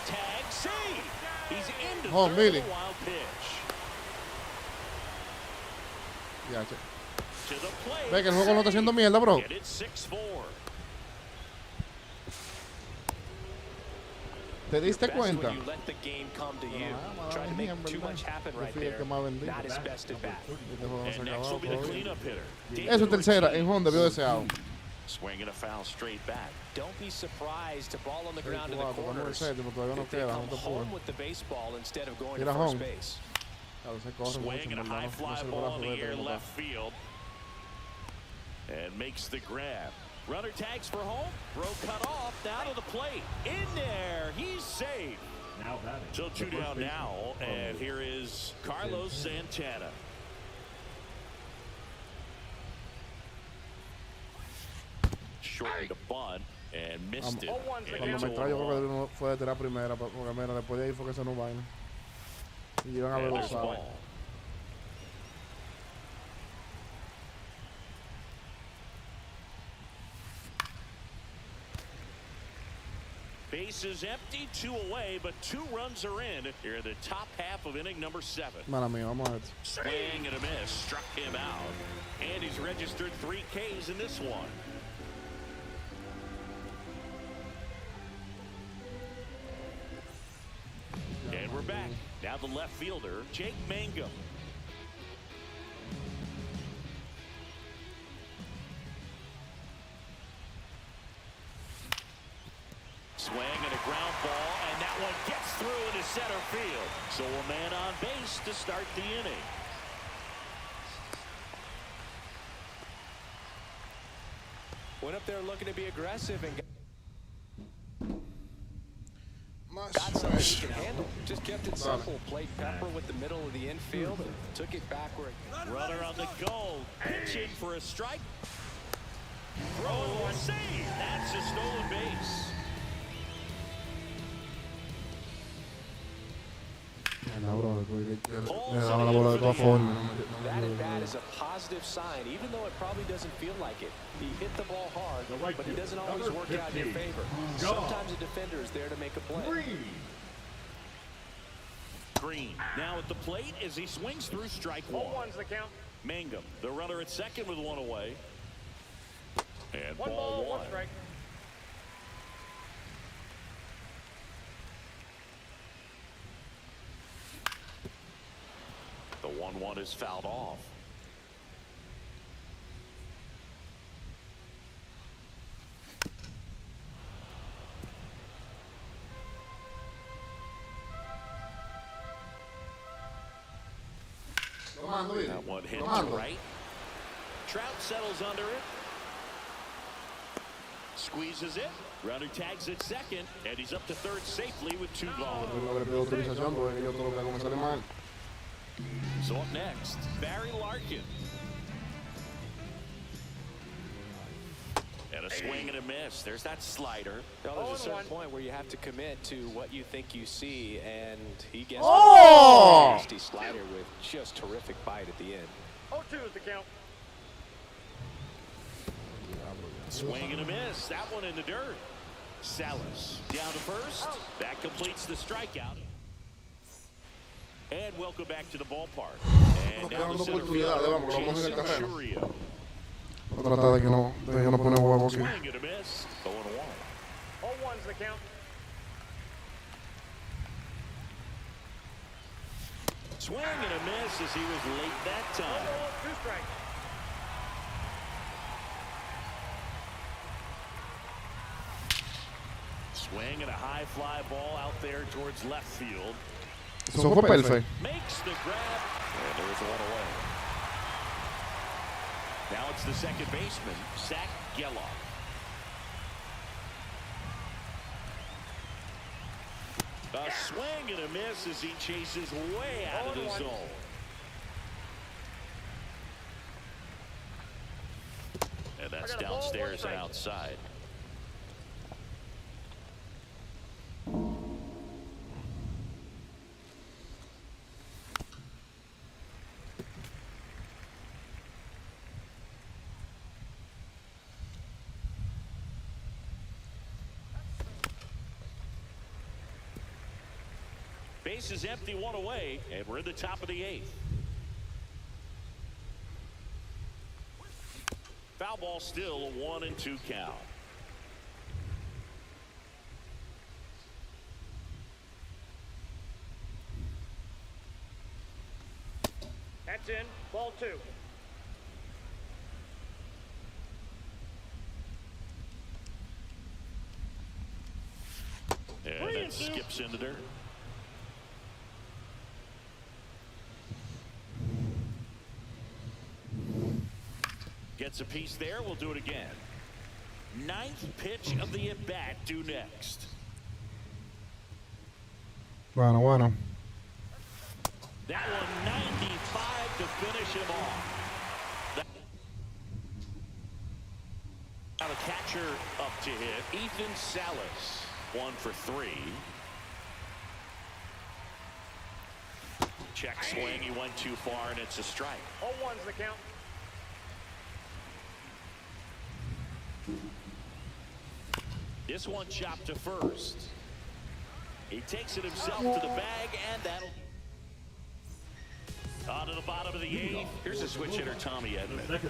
tag save. He's into Oh, third really? with a wild pitch. Ya, che. To the plate. Ve que el juego no está haciendo mierda, bro. And it's 6-4. ¿Te diste Best cuenta? when you let the game come to you. Ah, Trying to mala make mía, en too verdad. much happen Yo right fui el there. que más vendí. Not his best at bat. Este juego no se And next acababa will be the todavía. cleanup hitter. Eso es tercera. David En home debió de ser out. Swinging a foul straight back. Don't be surprised to ball on the ground in the Cuatro, vamos al corners. séptimo, todavía no If they queda, come no te home apures. with the baseball instead of going Tira to first home. base. Claro, se corre mucho, Swing and a en verdad, high no fly es el ball brazo in de the este air como left field. And makes the grab. Runner tags for home. Throw cut off. Down to the plate. In there. He's safe. Now batting, So the 2 first down baseman, now. And here is Carlos Santana. Short to bunt and missed it. 0-1's the And Cuando it's me trajo, yo creo que 0-1. uno fue de tirar primera, porque mira, después de ahí fue que se nos vaina. Y iban a ver And los there's sábados. ball. Base is empty, 2 away, but 2 runs are in here in the top half of inning number 7. Mala mía, vamos a ver. Swing and a miss, struck him out. And he's registered 3 Ks in this one. And we're back. Now the left fielder, Jake Mangum. Swing and a ground ball, and that one gets through into center field. So a man on base to start the inning. Went up there looking to be aggressive and got something he can handle. Just kept it simple. Played pepper with the middle of the infield and took it back where it. Runner on the go, pitching for a strike. Throw one, save. That's a stolen base. No, bro, le daba la bola de todas formas. That at bat is a positive sign, even though it probably doesn't feel like it. He hit the ball hard, The right but it fielder, doesn't always number work out in your 15, favor. Go. Sometimes a defender is there to make a play. Green. Green now at the plate as he swings through strike 1. 0-1's the count. Mangum, the runner at second with 1 away. And 1 ball ball, 1 1. strike. The 1-1 is fouled off. tomando, ¿viste? That one hit to Tomando. right. Trout settles under it. Squeezes it. Runner tags at second, and he's up to third safely with 2 gone. No le pido autorización porque yo todo lo que hago me sale mal. So up next, Barry Larkin. And a swing and a miss. There's that slider. Now, there's a certain point where you have to commit to what you think you see, and he gets Oh! a nasty slider with just terrific bite at the end. 0-2 is the count. Swing and a miss. That one in the dirt. Salas down to first. That completes the strikeout. And welcome back to the ballpark. And now the center fielder, Jason Churio. Voy a tratar de que no pone huevo aquí. Swing and a miss. 0-1. 0-1's the count. Swing and a miss as he was late that time. 2 strikes. Swing and a high fly ball out there towards left field. Eso fue perfecto. Makes the grab. And there's one away. Now it's the second baseman, Zach Geloff. A swing and a miss as he chases way out of the zone. And that's downstairs and outside. Base is empty, 1 away, and we're in the top of the 8th. Foul ball still, a 1-2 count. That's in. Ball 2. And it skips into dirt. Gets a piece there. We'll do it again. 9th pitch of the at-bat due next. Bueno. That one 95 to finish him off. Now the catcher up to hit. Ethan Salas, 1 for 3. Check swing. He went too far, and it's a strike. 0-1's the count. This one chopped to first. He takes it himself to the bag, and that'll on to the bottom of the 8th. Here's a switch hitter, Tommy Edman.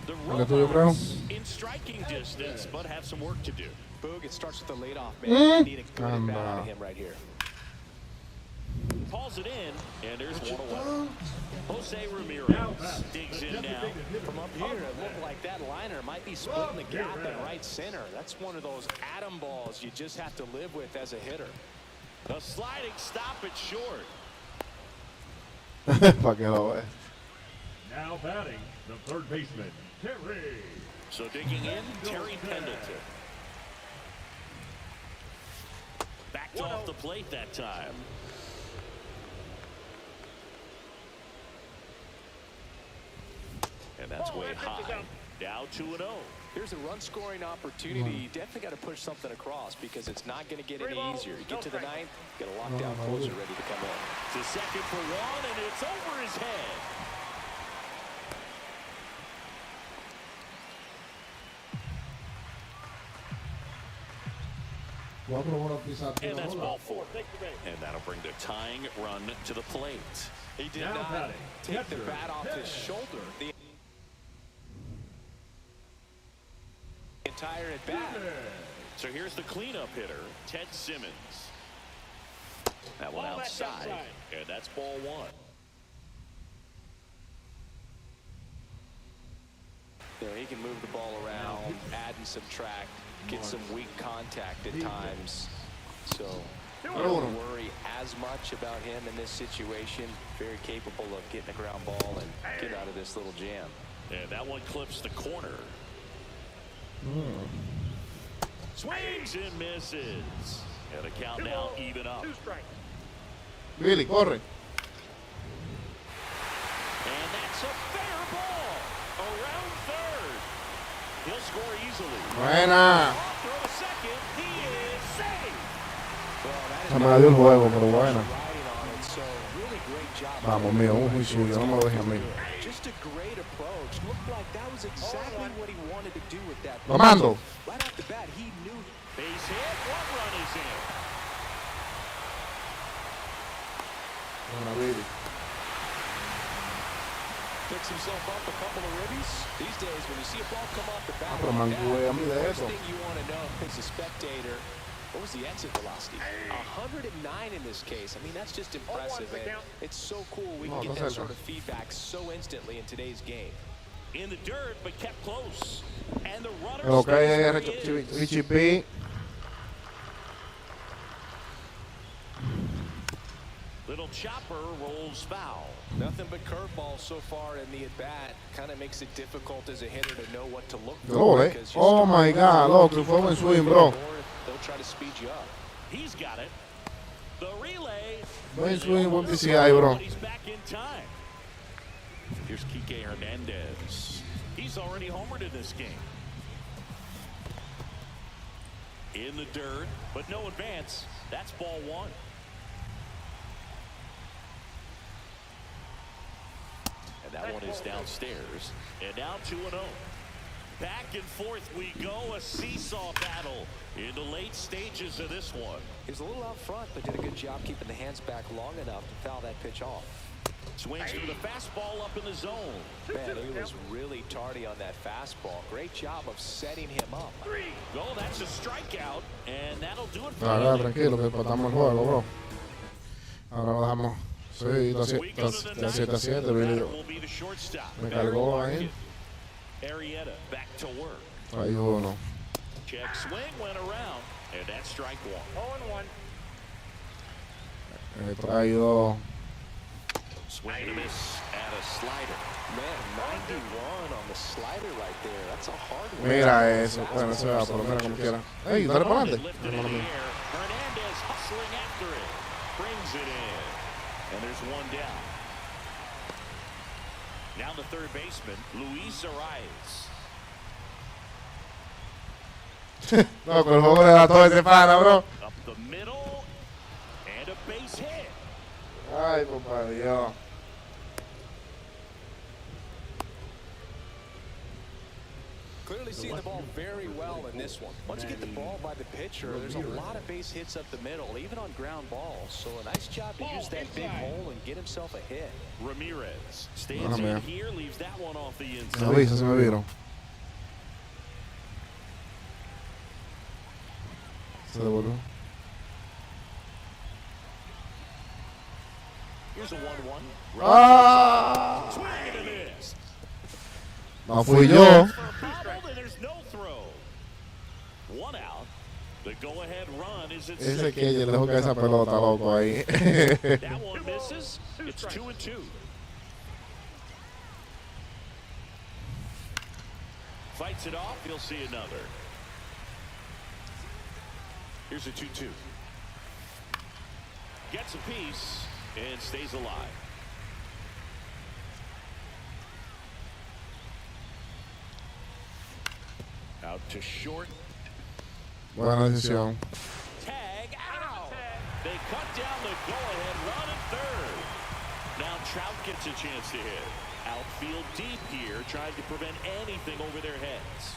The runners in striking distance, but have some work to do. Boog, it starts with the leadoff man. Need a good at bat out of him right here. Calls it in, and there's 1 away. Jose Ramirez digs in now. From up here, it looked like that liner might be splitting the gap in right center. That's one of those atom balls you just have to live with as a hitter. A sliding stop at short. Fuck it away. Now batting, the third baseman, Terry. So digging in, Terry Pendleton. Backed off the plate that time. And that's way high. Now 2-0. Here's a run-scoring opportunity. You definitely got to push something across because it's not going to get any easier. You get to the 9th, get a lockdown closer ready to come in. To second for 1, and it's over his head. And that's ball 4. And that'll bring the tying run to the plate. He did not take the bat off his shoulder the entire at bat. So here's the cleanup hitter, Ted Simmons. That one outside, and that's ball 1. There, he can move the ball around, add and subtract, get some weak contact at times. So, no worry at as much about him in this situation. Very capable of getting a ground ball and get out of this little jam. And that one clips the corner. Swings and misses. And the count now even up. 2 strikes. Billy, corre. And that's a fair ball. Around third. He'll score easily. Buena. Off throw a second. He is safe. Se me la dio el juego, pero buena. Riding on it, so really great job. Vamos, mío, muy suyo, no me lo dejes a mí. Just a great approach. Looked like that was exactly what he wanted to do with that. Lo mando. Right off the bat, he knew. Base hit. 1 run is in. Buena, Billy. Picks himself up a couple of ribbies. These days, when you see a ball come off the bat, pero mancué a mí de first eso. thing you want to know as a spectator, what was the exit velocity? 109 in this case. I mean, that's just impressive. And it's so cool we can get that sort of feedback so instantly in today's game. In the dirt, but kept close. And the runner Okay, stays where he is. Richie P. Little chopper rolls foul. Nothing but curveballs so far in the at-bat. Kind of makes it difficult as a hitter to know what to look for. Gol, because you Oh start my to God, look loco, fue buen swing, bro. or they'll try to speed you up. He's got it. The relay. Buen swing, buen PCI, bro. He's back in time. Here's Kike Hernandez. He's already homered in this game. In the dirt, but no advance. That's ball 1. And that one is downstairs. And now 2-0. Back and forth we go. A seesaw battle in the late stages of this one. He was a little out front, but did a good job keeping the hands back long enough to foul that pitch off. Swings through the fastball up in the zone. Man, he was really tardy on that fastball. Great job of setting him up. Go, that's a strikeout, and that'll do it for Ahora, you. tranquilo, que empatamos el juego, bro. Ahora lo dejamos. Sí, está 7-7, Billy. Will be the shortstop. Me cargó ahí. Arrieta back to work. Ahí uno. Check swing went around, and that's strike 1. 0-1. He traído. Swing and a miss at a slider. Man, 91 on the slider right there. That's a hard one. Mira eso. Bueno, se va, pero mira como quiera. Ey, dale para adelante. Lifted in the air. Hernandez hustling after it. Brings it in. And there's 1 down. Now the third baseman, Luis Arias. Loco, el juego le da todo ese pana, bro. Up the middle. And a base hit. Ay, compadre, Dios. Clearly seeing the ball very well in this one. Once you get the ball by the pitcher, there's a lot of base hits up the middle, even on ground balls. So a nice job to use that big hole and get himself a hit. Ramirez stands in man. here, leaves that one off the Me inside. avisa si me vieron. Se devolvió. Here's a 1-1. ¡Ah! Swing and a miss. No fui yo. Bobbled and there's no throw. 1 out. The go-ahead run is at Ese second. que le dejó caer esa pelota, loco, ahí. That one misses. It's 2-2. Fights it off. He'll see another. Here's a 2-2. Gets a piece and stays alive. Out to short. Buena decisión. Tag out. They cut down the go-ahead run at third. Now Trout gets a chance to hit. Outfield deep here, trying to prevent anything over their heads.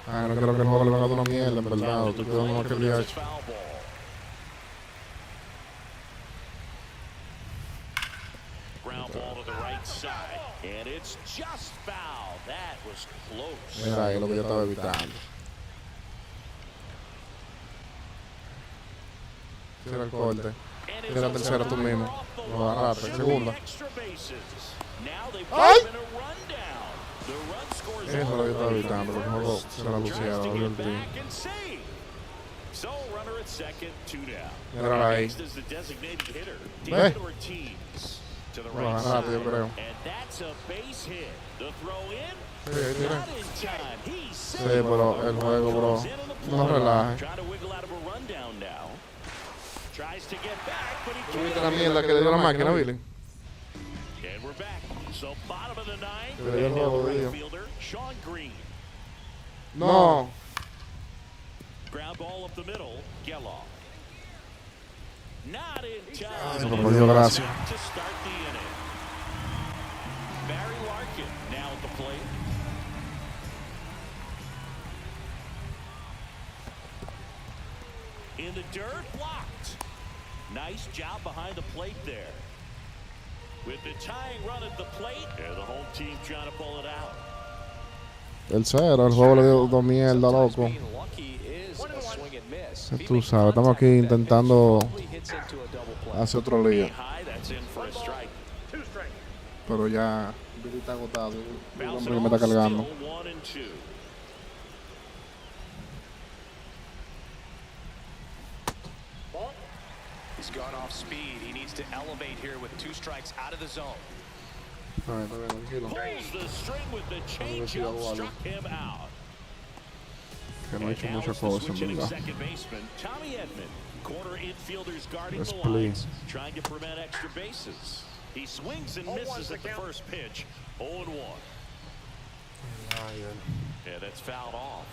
Ay, no creo que el juego le venga de una mierda, en verdad. Estoy cuidando más que el It's a DH. foul ball. Ground ball to the right side, and it's just foul. That was close. Mira ahí lo que yo estaba evitando. Tira el corte. And Tira la it's tercera a tú mismo. off the Lo wall, agarraste. showing Segunda. extra bases. Now they've ¡Ay! given a rundown. The run scores Eso es lo que yo estaba already evitando, porque el juego se la tries lucía. to Dolió el get team. back and save. So runner at second, 2 down. Mírala ahí. Next is the designated hitter, Ve. David Ortiz. To the Lo right va a side. ganar, yo creo. And that's a base hit. The throw in. Sí, ahí tiene. Not in time. He's Sí, safe. pero el juego, bro, no relaje. Trying to wiggle out of a rundown now. Tries to get back, but he ¿Tú viste can't. la mierda que le dio la máquina, Billy? And we're back. So bottom of the ninth. Que le dio el juego, Right Billy. fielder Sean Green. No. Ground ball up the middle. Geloff. Not in Ay, time. por Dios, gracias. To start the inning. Barry Larkin now at the plate. In the dirt, blocked. Nice job behind the plate there. With the tying run at the plate, and the home team trying to pull it out. El cero, el juego le dio dos mierda, loco. Being lucky is a swing and miss. If he Tú makes sabes, estamos contact aquí with that pitch, intentando probably hits into a double play. hacer otro lío. High, that's in for a strike. 2 strikes. Pero ya, Billy está agotado. El Bouncing hombre que me está off, cargando. still 1-2. Ball. He's gone off speed. He needs to elevate here with 2 strikes out of the zone. Está bien, tranquilo. Pulls the string with the changeup, struck him out. Que no he And hecho now muchas it's the cosas, en switch hitting verdad. second baseman, Tommy Edman. Corner infielders guarding Yes, the please. lines, trying to prevent extra bases. He swings and 0-1 misses the at the count. first pitch. 0-1. Yeah, that's fouled off.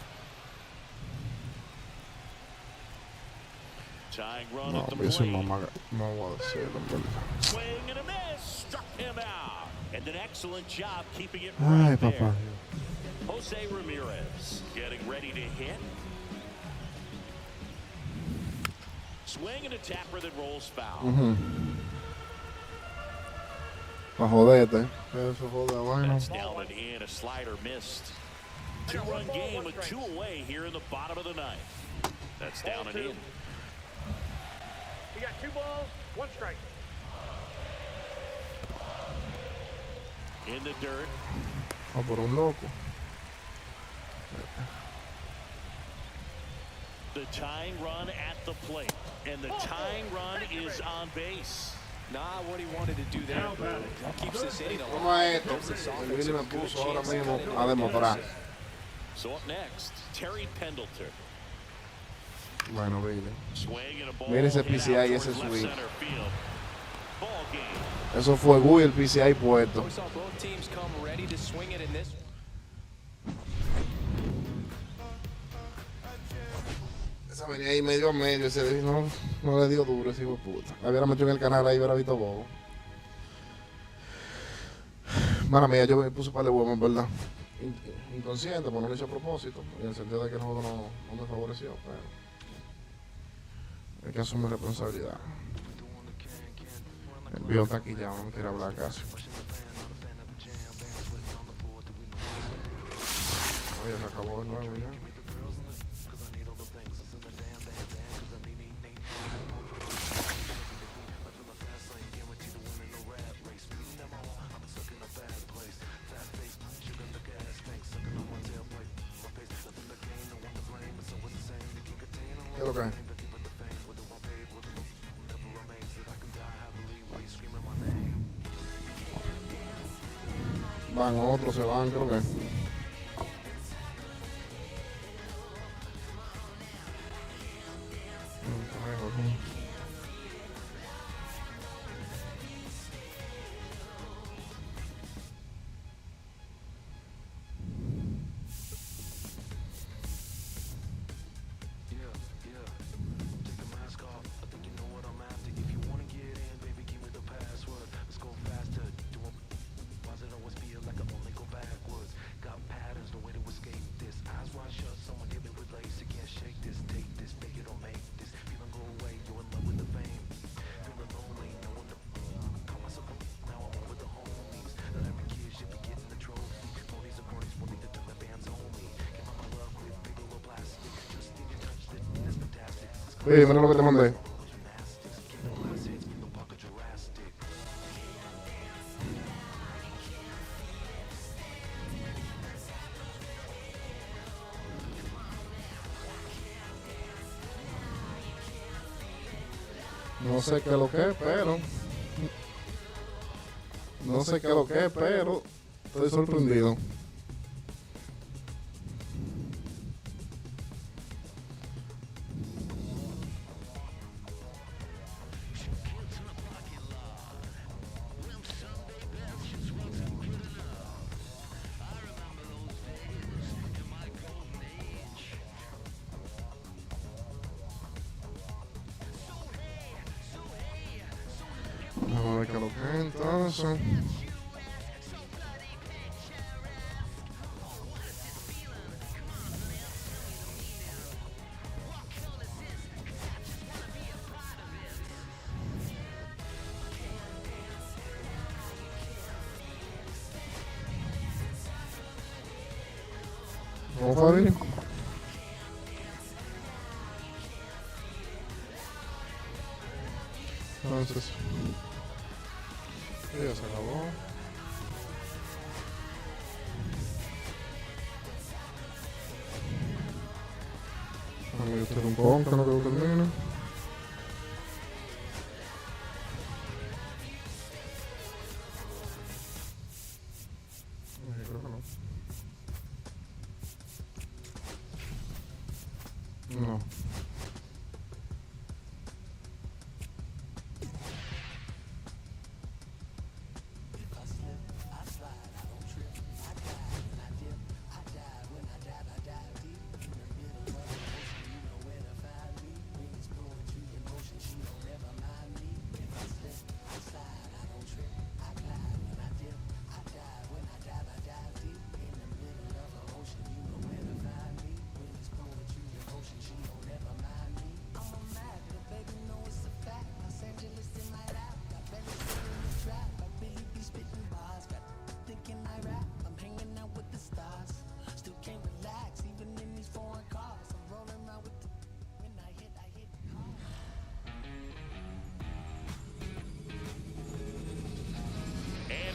Tying run No, at the yo soy plate. mamá. No voy a decirlo, en verdad. Swing and a miss. Struck him out. And an excellent job keeping it Ay, right there. papá. Jose Ramirez getting ready to hit. Swing and a tapper that rolls foul. Pa' joderte. Eso jode a vaina. That's down and in. A slider missed. 2-run game with 2 away here in the bottom of the ninth. That's down and in. You got 2 balls, 1 strike. In the dirt. Ah, por un loco. The tying run at the plate. And the tying run is on base. Nah, what he wanted to do there keeps this inning alive. Toma esto. Gives this El offense Billy a me good puso ahora chance to mismo cut it a off. demostrar. So up next, Terry Pendleton. Bueno, Billy. Swing and a ball Mira ese hit out PCI y towards ese left swing. center field. Ball game. Eso fue Gui el PCI puesto. We saw both teams come ready to swing it in this. Esa venía ahí medio a medio. Ese no le dio duro ese hijo de puta. La hubiera metido en el canal ahí, hubiera visto bobo. Mala mía, yo me puse para de huevo, en verdad. Inconsciente, pues no lo hice a propósito. En el sentido de que el juego no me favoreció. Pero hay que asumir responsabilidad. El viejo está aquí ya, no quiere hablar casi. Oye, se acabó el nuevo ya. ¿Qué es lo que hay? Van otros, se van, creo que. Oye, mira lo que te mandé. No sé qué es lo que es, pero... No sé qué es lo que es, pero... Estoy sorprendido. Vamos a ver qué es lo que es entonces. ¿Cómo fue? Entonces, ya se acabó. Vamos a hacer un poco, no creo que termine. Creo que no. No.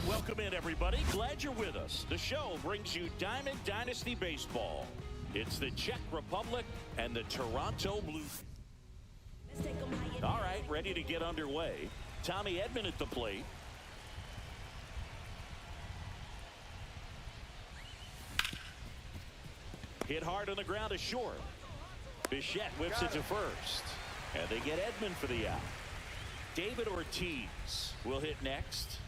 Welcome in, everybody. Glad you're with us. The show brings you Diamond Dynasty Baseball. It's the Czech Republic and the Toronto Blue. All right, ready to get underway. Tommy Edman at the plate. Hit hard on the ground to short. Bichette whips it to first. And they get Edman for the out. David Ortiz will hit next.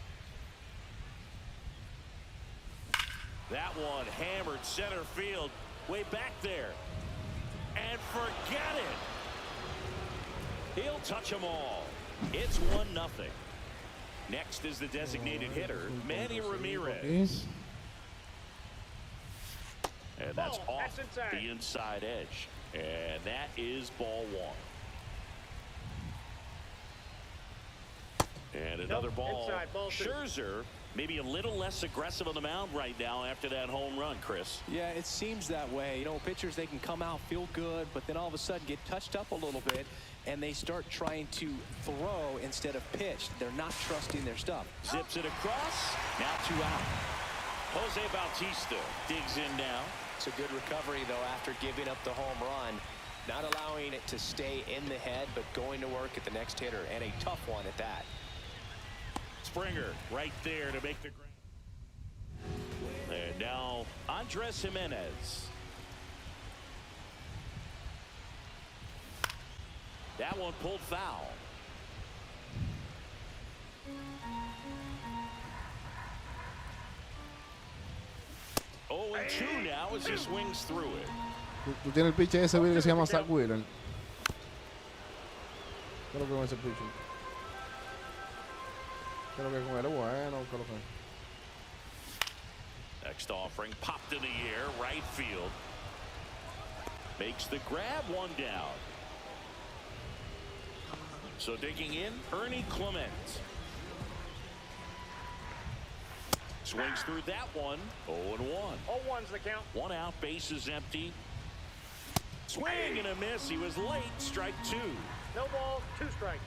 That one hammered center field, way back there. And forget it. He'll touch them all. It's 1-0. Next is the designated hitter, Manny Ramirez. And that's off the inside edge. And that is ball one. And another ball. Scherzer maybe a little less aggressive on the mound right now after that home run, Chris. Yeah, it seems that way. You know, pitchers, they can come out, feel good, but then all of a sudden get touched up a little bit, and they start trying to throw instead of pitch. They're not trusting their stuff. Zips it across. Now 2 out. Jose Bautista digs in now. It's a good recovery, though, after giving up the home run. Not allowing it to stay in the head, but going to work at the next hitter, and a tough one at that. Springer right there to make the grab. And now Andres Jimenez. That one pulled foul. Oh, and 2 now as he swings through it. Tú tienes el pitcher ese que se llama Zach Wheeler. ¿Qué es lo que con ese pitcher? ¿Qué es lo que con él es bueno? ¿Qué es lo que? Next offering popped in the air, right field. Makes the grab, 1 down. So digging in, Ernie Clement. Swings through that one. 0-1. 0-1's the count. 1 out, base is empty. Swing and a miss. He was late. Strike 2. No balls, 2 strikes.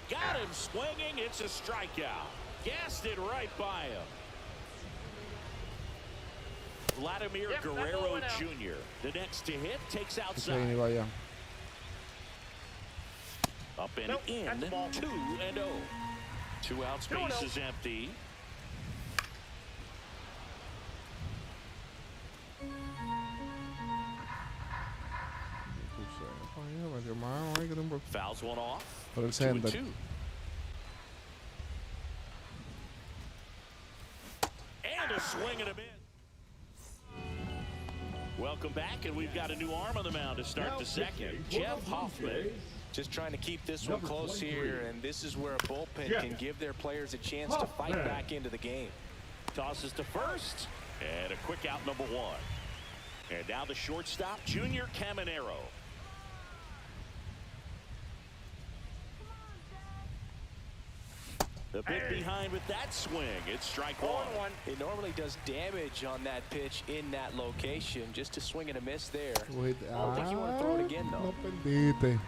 Got him swinging. It's a strikeout. Gassed it right by him. Vladimir Guerrero Jr., the next to hit, takes outside. Up and Nope, in, that's the ball. 2-0. 2 outs, base is empty. Fouls one off. Por el 2-2. center. And a swing and a miss. Welcome back, and we've got a new arm on the mound to start the second. Jeff Hoffman. Just trying to keep this one close here, and this is where a bullpen can give their players a chance to fight back into the game. Tosses to first, and a quick out, number 1. And now the shortstop, Junior Caminero. The bit behind with that swing. It's strike 1. It normally does damage on that pitch in that location. Just a swing and a miss there. I don't think you want to throw it again, though. No perdiste.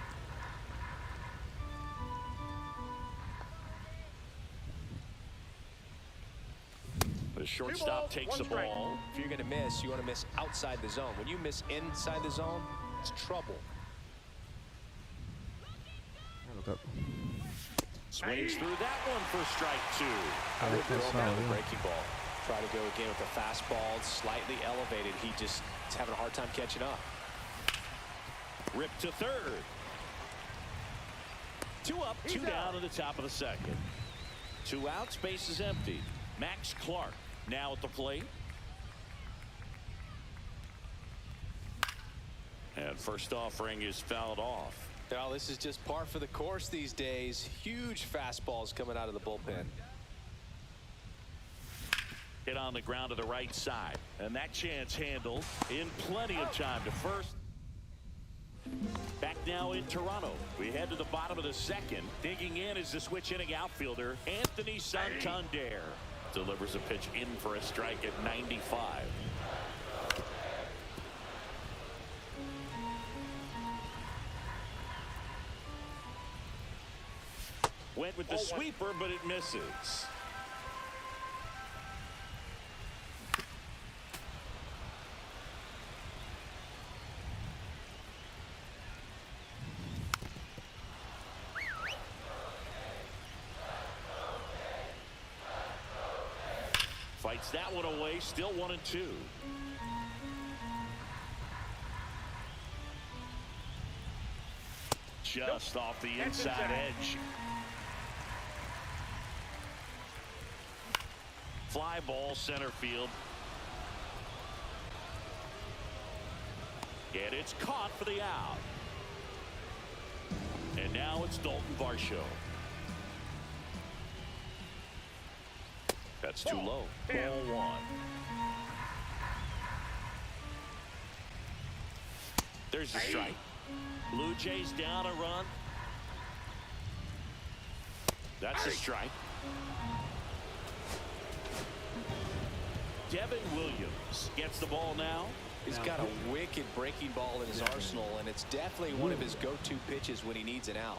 The shortstop takes the ball. If you're going to miss, you want to miss outside the zone. When you miss inside the zone, it's trouble. Swings through that one for strike 2. I would throw him out with a breaking ball. Try to go again with the fastball, slightly elevated. He just is having a hard time catching up. Ripped to third. 2 up, 2 down in the top of the second. 2 outs, base is empty. Max Clark now at the plate. And first offering is fouled off. Well, this is just par for the course these days. Huge fastballs coming out of the bullpen. Hit on the ground to the right side. And that chance handled in plenty of time to first. Back now in Toronto. We head to the bottom of the second. Digging in is the switch inning outfielder, Anthony Santander. Delivers a pitch in for a strike at 95. Went with the sweeper, but it misses. Fights that one away, still 1-2. Just off the inside edge. Fly ball center field. And it's caught for the out. And now it's Dalton Varsho. That's too low. Ball 1. There's the strike. Blue Jays down a run. That's a strike. Devin Williams gets the ball now. He's got a wicked breaking ball in his arsenal, and it's definitely one of his go-to pitches when he needs an out.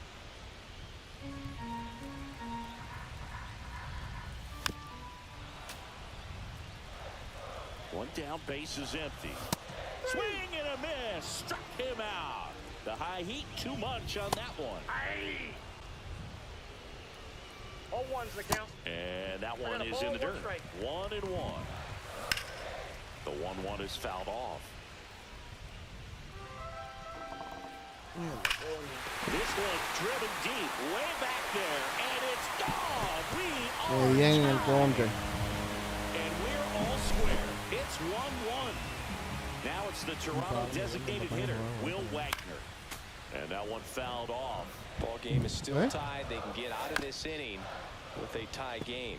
One down, base is empty. Swing and a miss. Struck him out. The high heat, too much on that one. 0-1's the count. And that one is in the dirt. 1-1. The 1-1 is fouled off. This one driven deep, way back there, and it's gone. We are tied. And we're all square. It's 1-1. Now it's the Toronto designated hitter, Will Wagner. And that one fouled off. Ball game is still tied. They can get out of this inning with a tie game.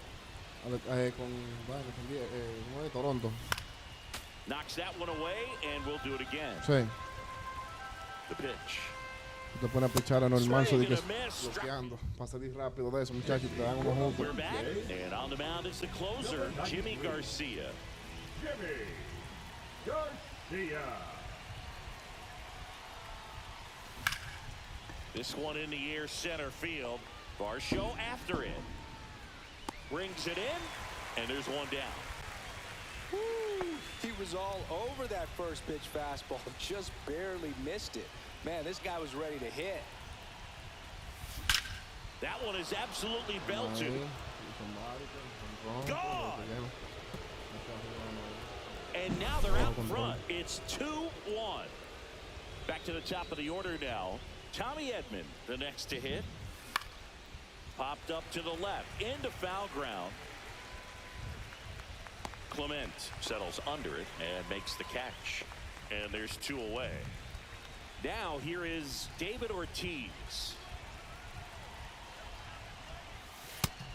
Toronto. Knocks that one away, and we'll do it again. Sí. The pitch. Te pone a pichar a normal, so de que bloqueando. Para salir rápido de eso, muchachos, te dan unos juntos. We're back, and on the mound is the closer, Jimmy Garcia. Jimmy Garcia. This one in the air, center field. Varsho after it. Brings it in, and there's one down. Woo! He was all over that first pitch fastball, just barely missed it. Man, this guy was ready to hit. That one is absolutely belted. Gone. And now they're out front. It's 2-1. Back to the top of the order now. Tommy Edman, the next to hit. Popped up to the left, into foul ground. Clement settles under it and makes the catch. And there's 2 away. Now here is David Ortiz.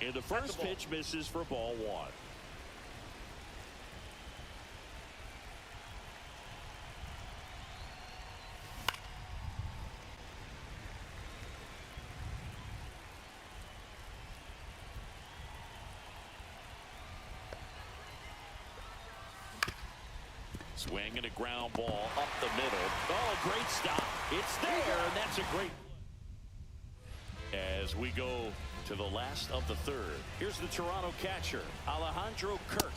And the first pitch misses for ball 1. Swing and a ground ball up the middle. Oh, great stop. It's there, and that's a great. As we go to the last of the third, here's the Toronto catcher, Alejandro Kirk.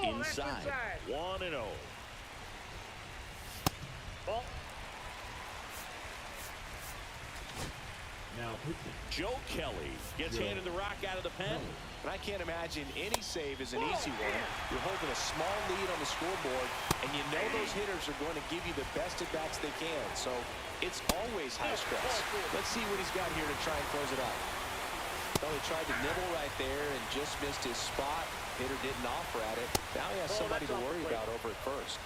Inside. 1-0. Ball. Now pitching. Joe Kelly gets handed the rock out of the pen. And I can't imagine any save is an easy one. You're holding a small lead on the scoreboard, and you know those hitters are going to give you the best at-bats they can. So it's always high stress. Let's see what he's got here to try and close it out. Well, he tried to nibble right there and just missed his spot. Hitter didn't offer at it. Now he has somebody to worry about over at first.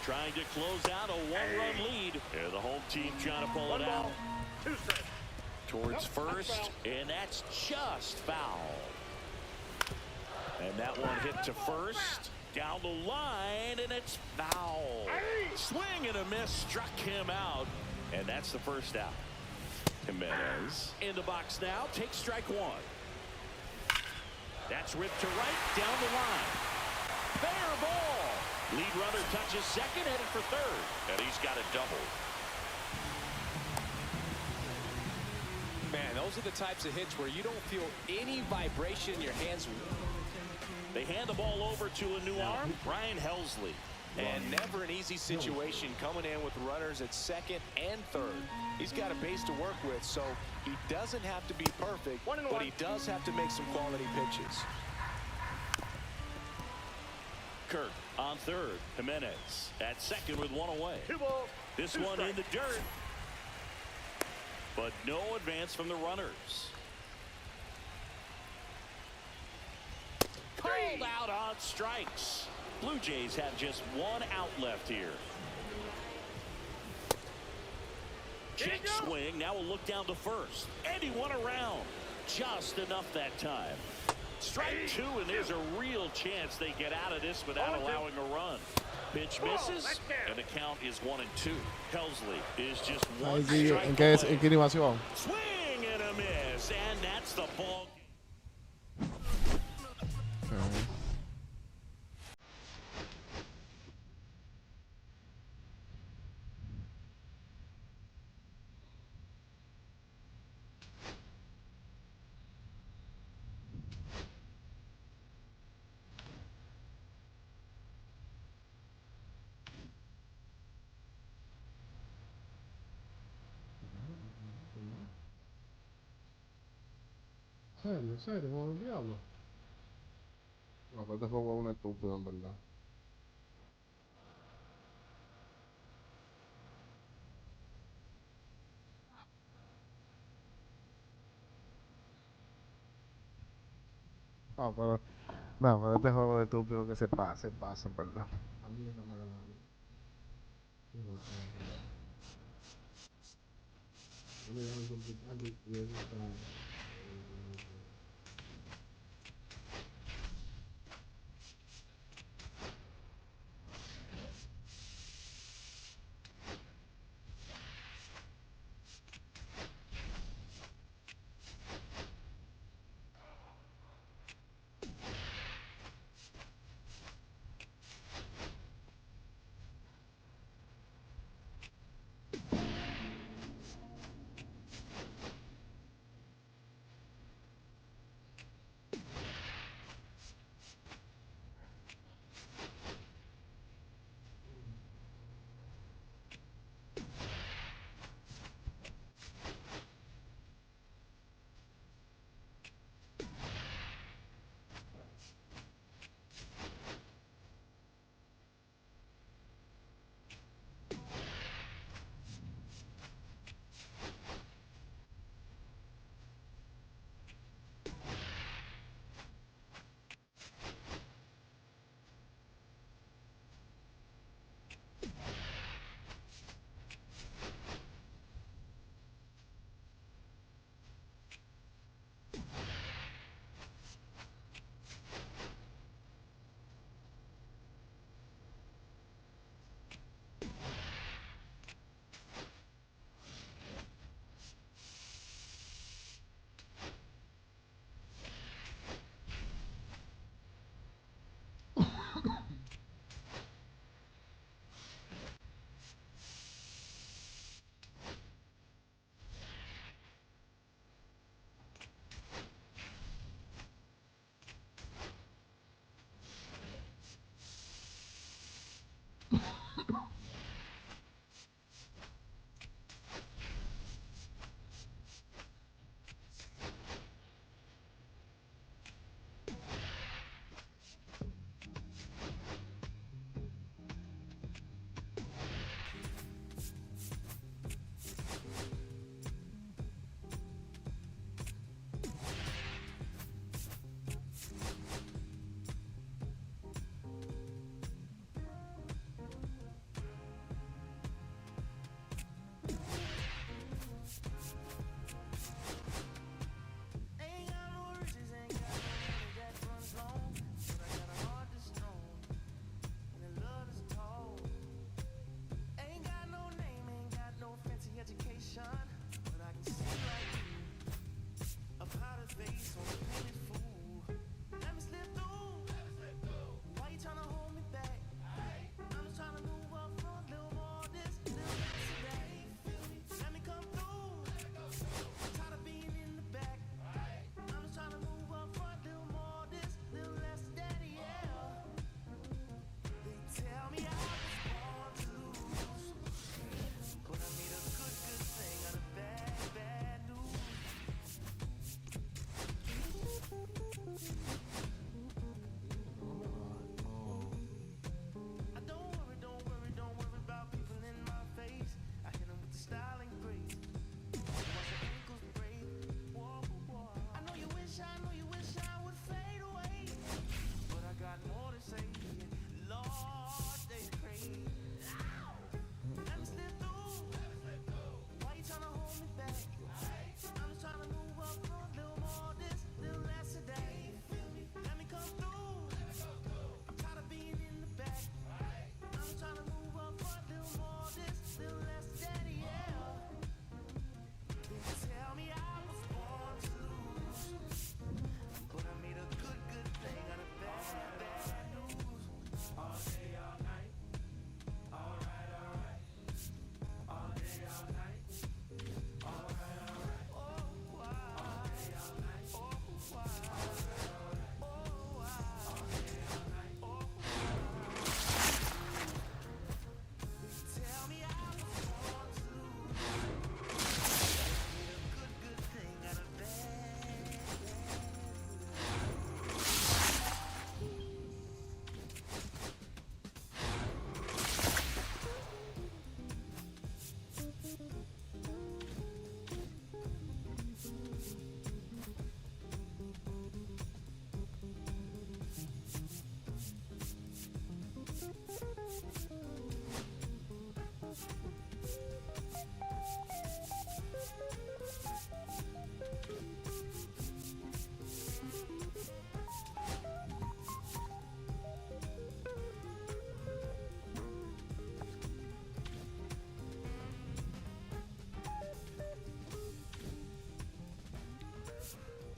Trying to close out a 1-run lead. And the home team trying to pull it out. 2 strikes. Towards first, and that's just foul. And that one hit to first, down the line, and it's foul. Swing and a miss struck him out, and that's the first out. Jimenez in the box now, takes strike 1. That's ripped to right, down the line. Fair ball. Lead runner touches second, headed for third, and he's got a double. Man, those are the types of hits where you don't feel any vibration in your hands. They hand the ball over to a new arm, Ryan Helsley. And never an easy situation coming in with runners at second and third. He's got a base to work with, so he doesn't have to be perfect, but he does have to make some quality pitches. Kirk on third. Jimenez at second with 1 away. 2 balls. This 2 one in strikes. the dirt. But no advance from the runners. Called out on strikes. Blue Jays have just 1 out left here. Check swing. Now we'll look down to first. And he won around. Just enough that time. Strike 2, and there's a real chance they get out of this without allowing a run. Pitch misses, and the count is 1-2. Helsley is just 1 strike ¿En qué away. animación? Swing and a miss, and that's the ball. Serio, como el diablo. No, pero este juego es un estúpido, en verdad. No, pero este juego es estúpido que se pasa, en verdad. A mí no me gana.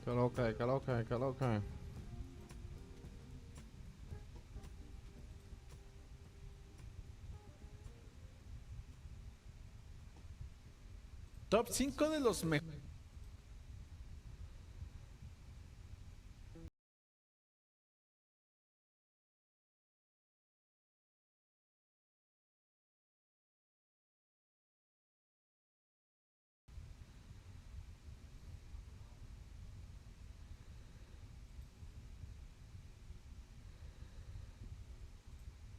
Que lo que, que lo que, que lo que. Top 5 de los mejores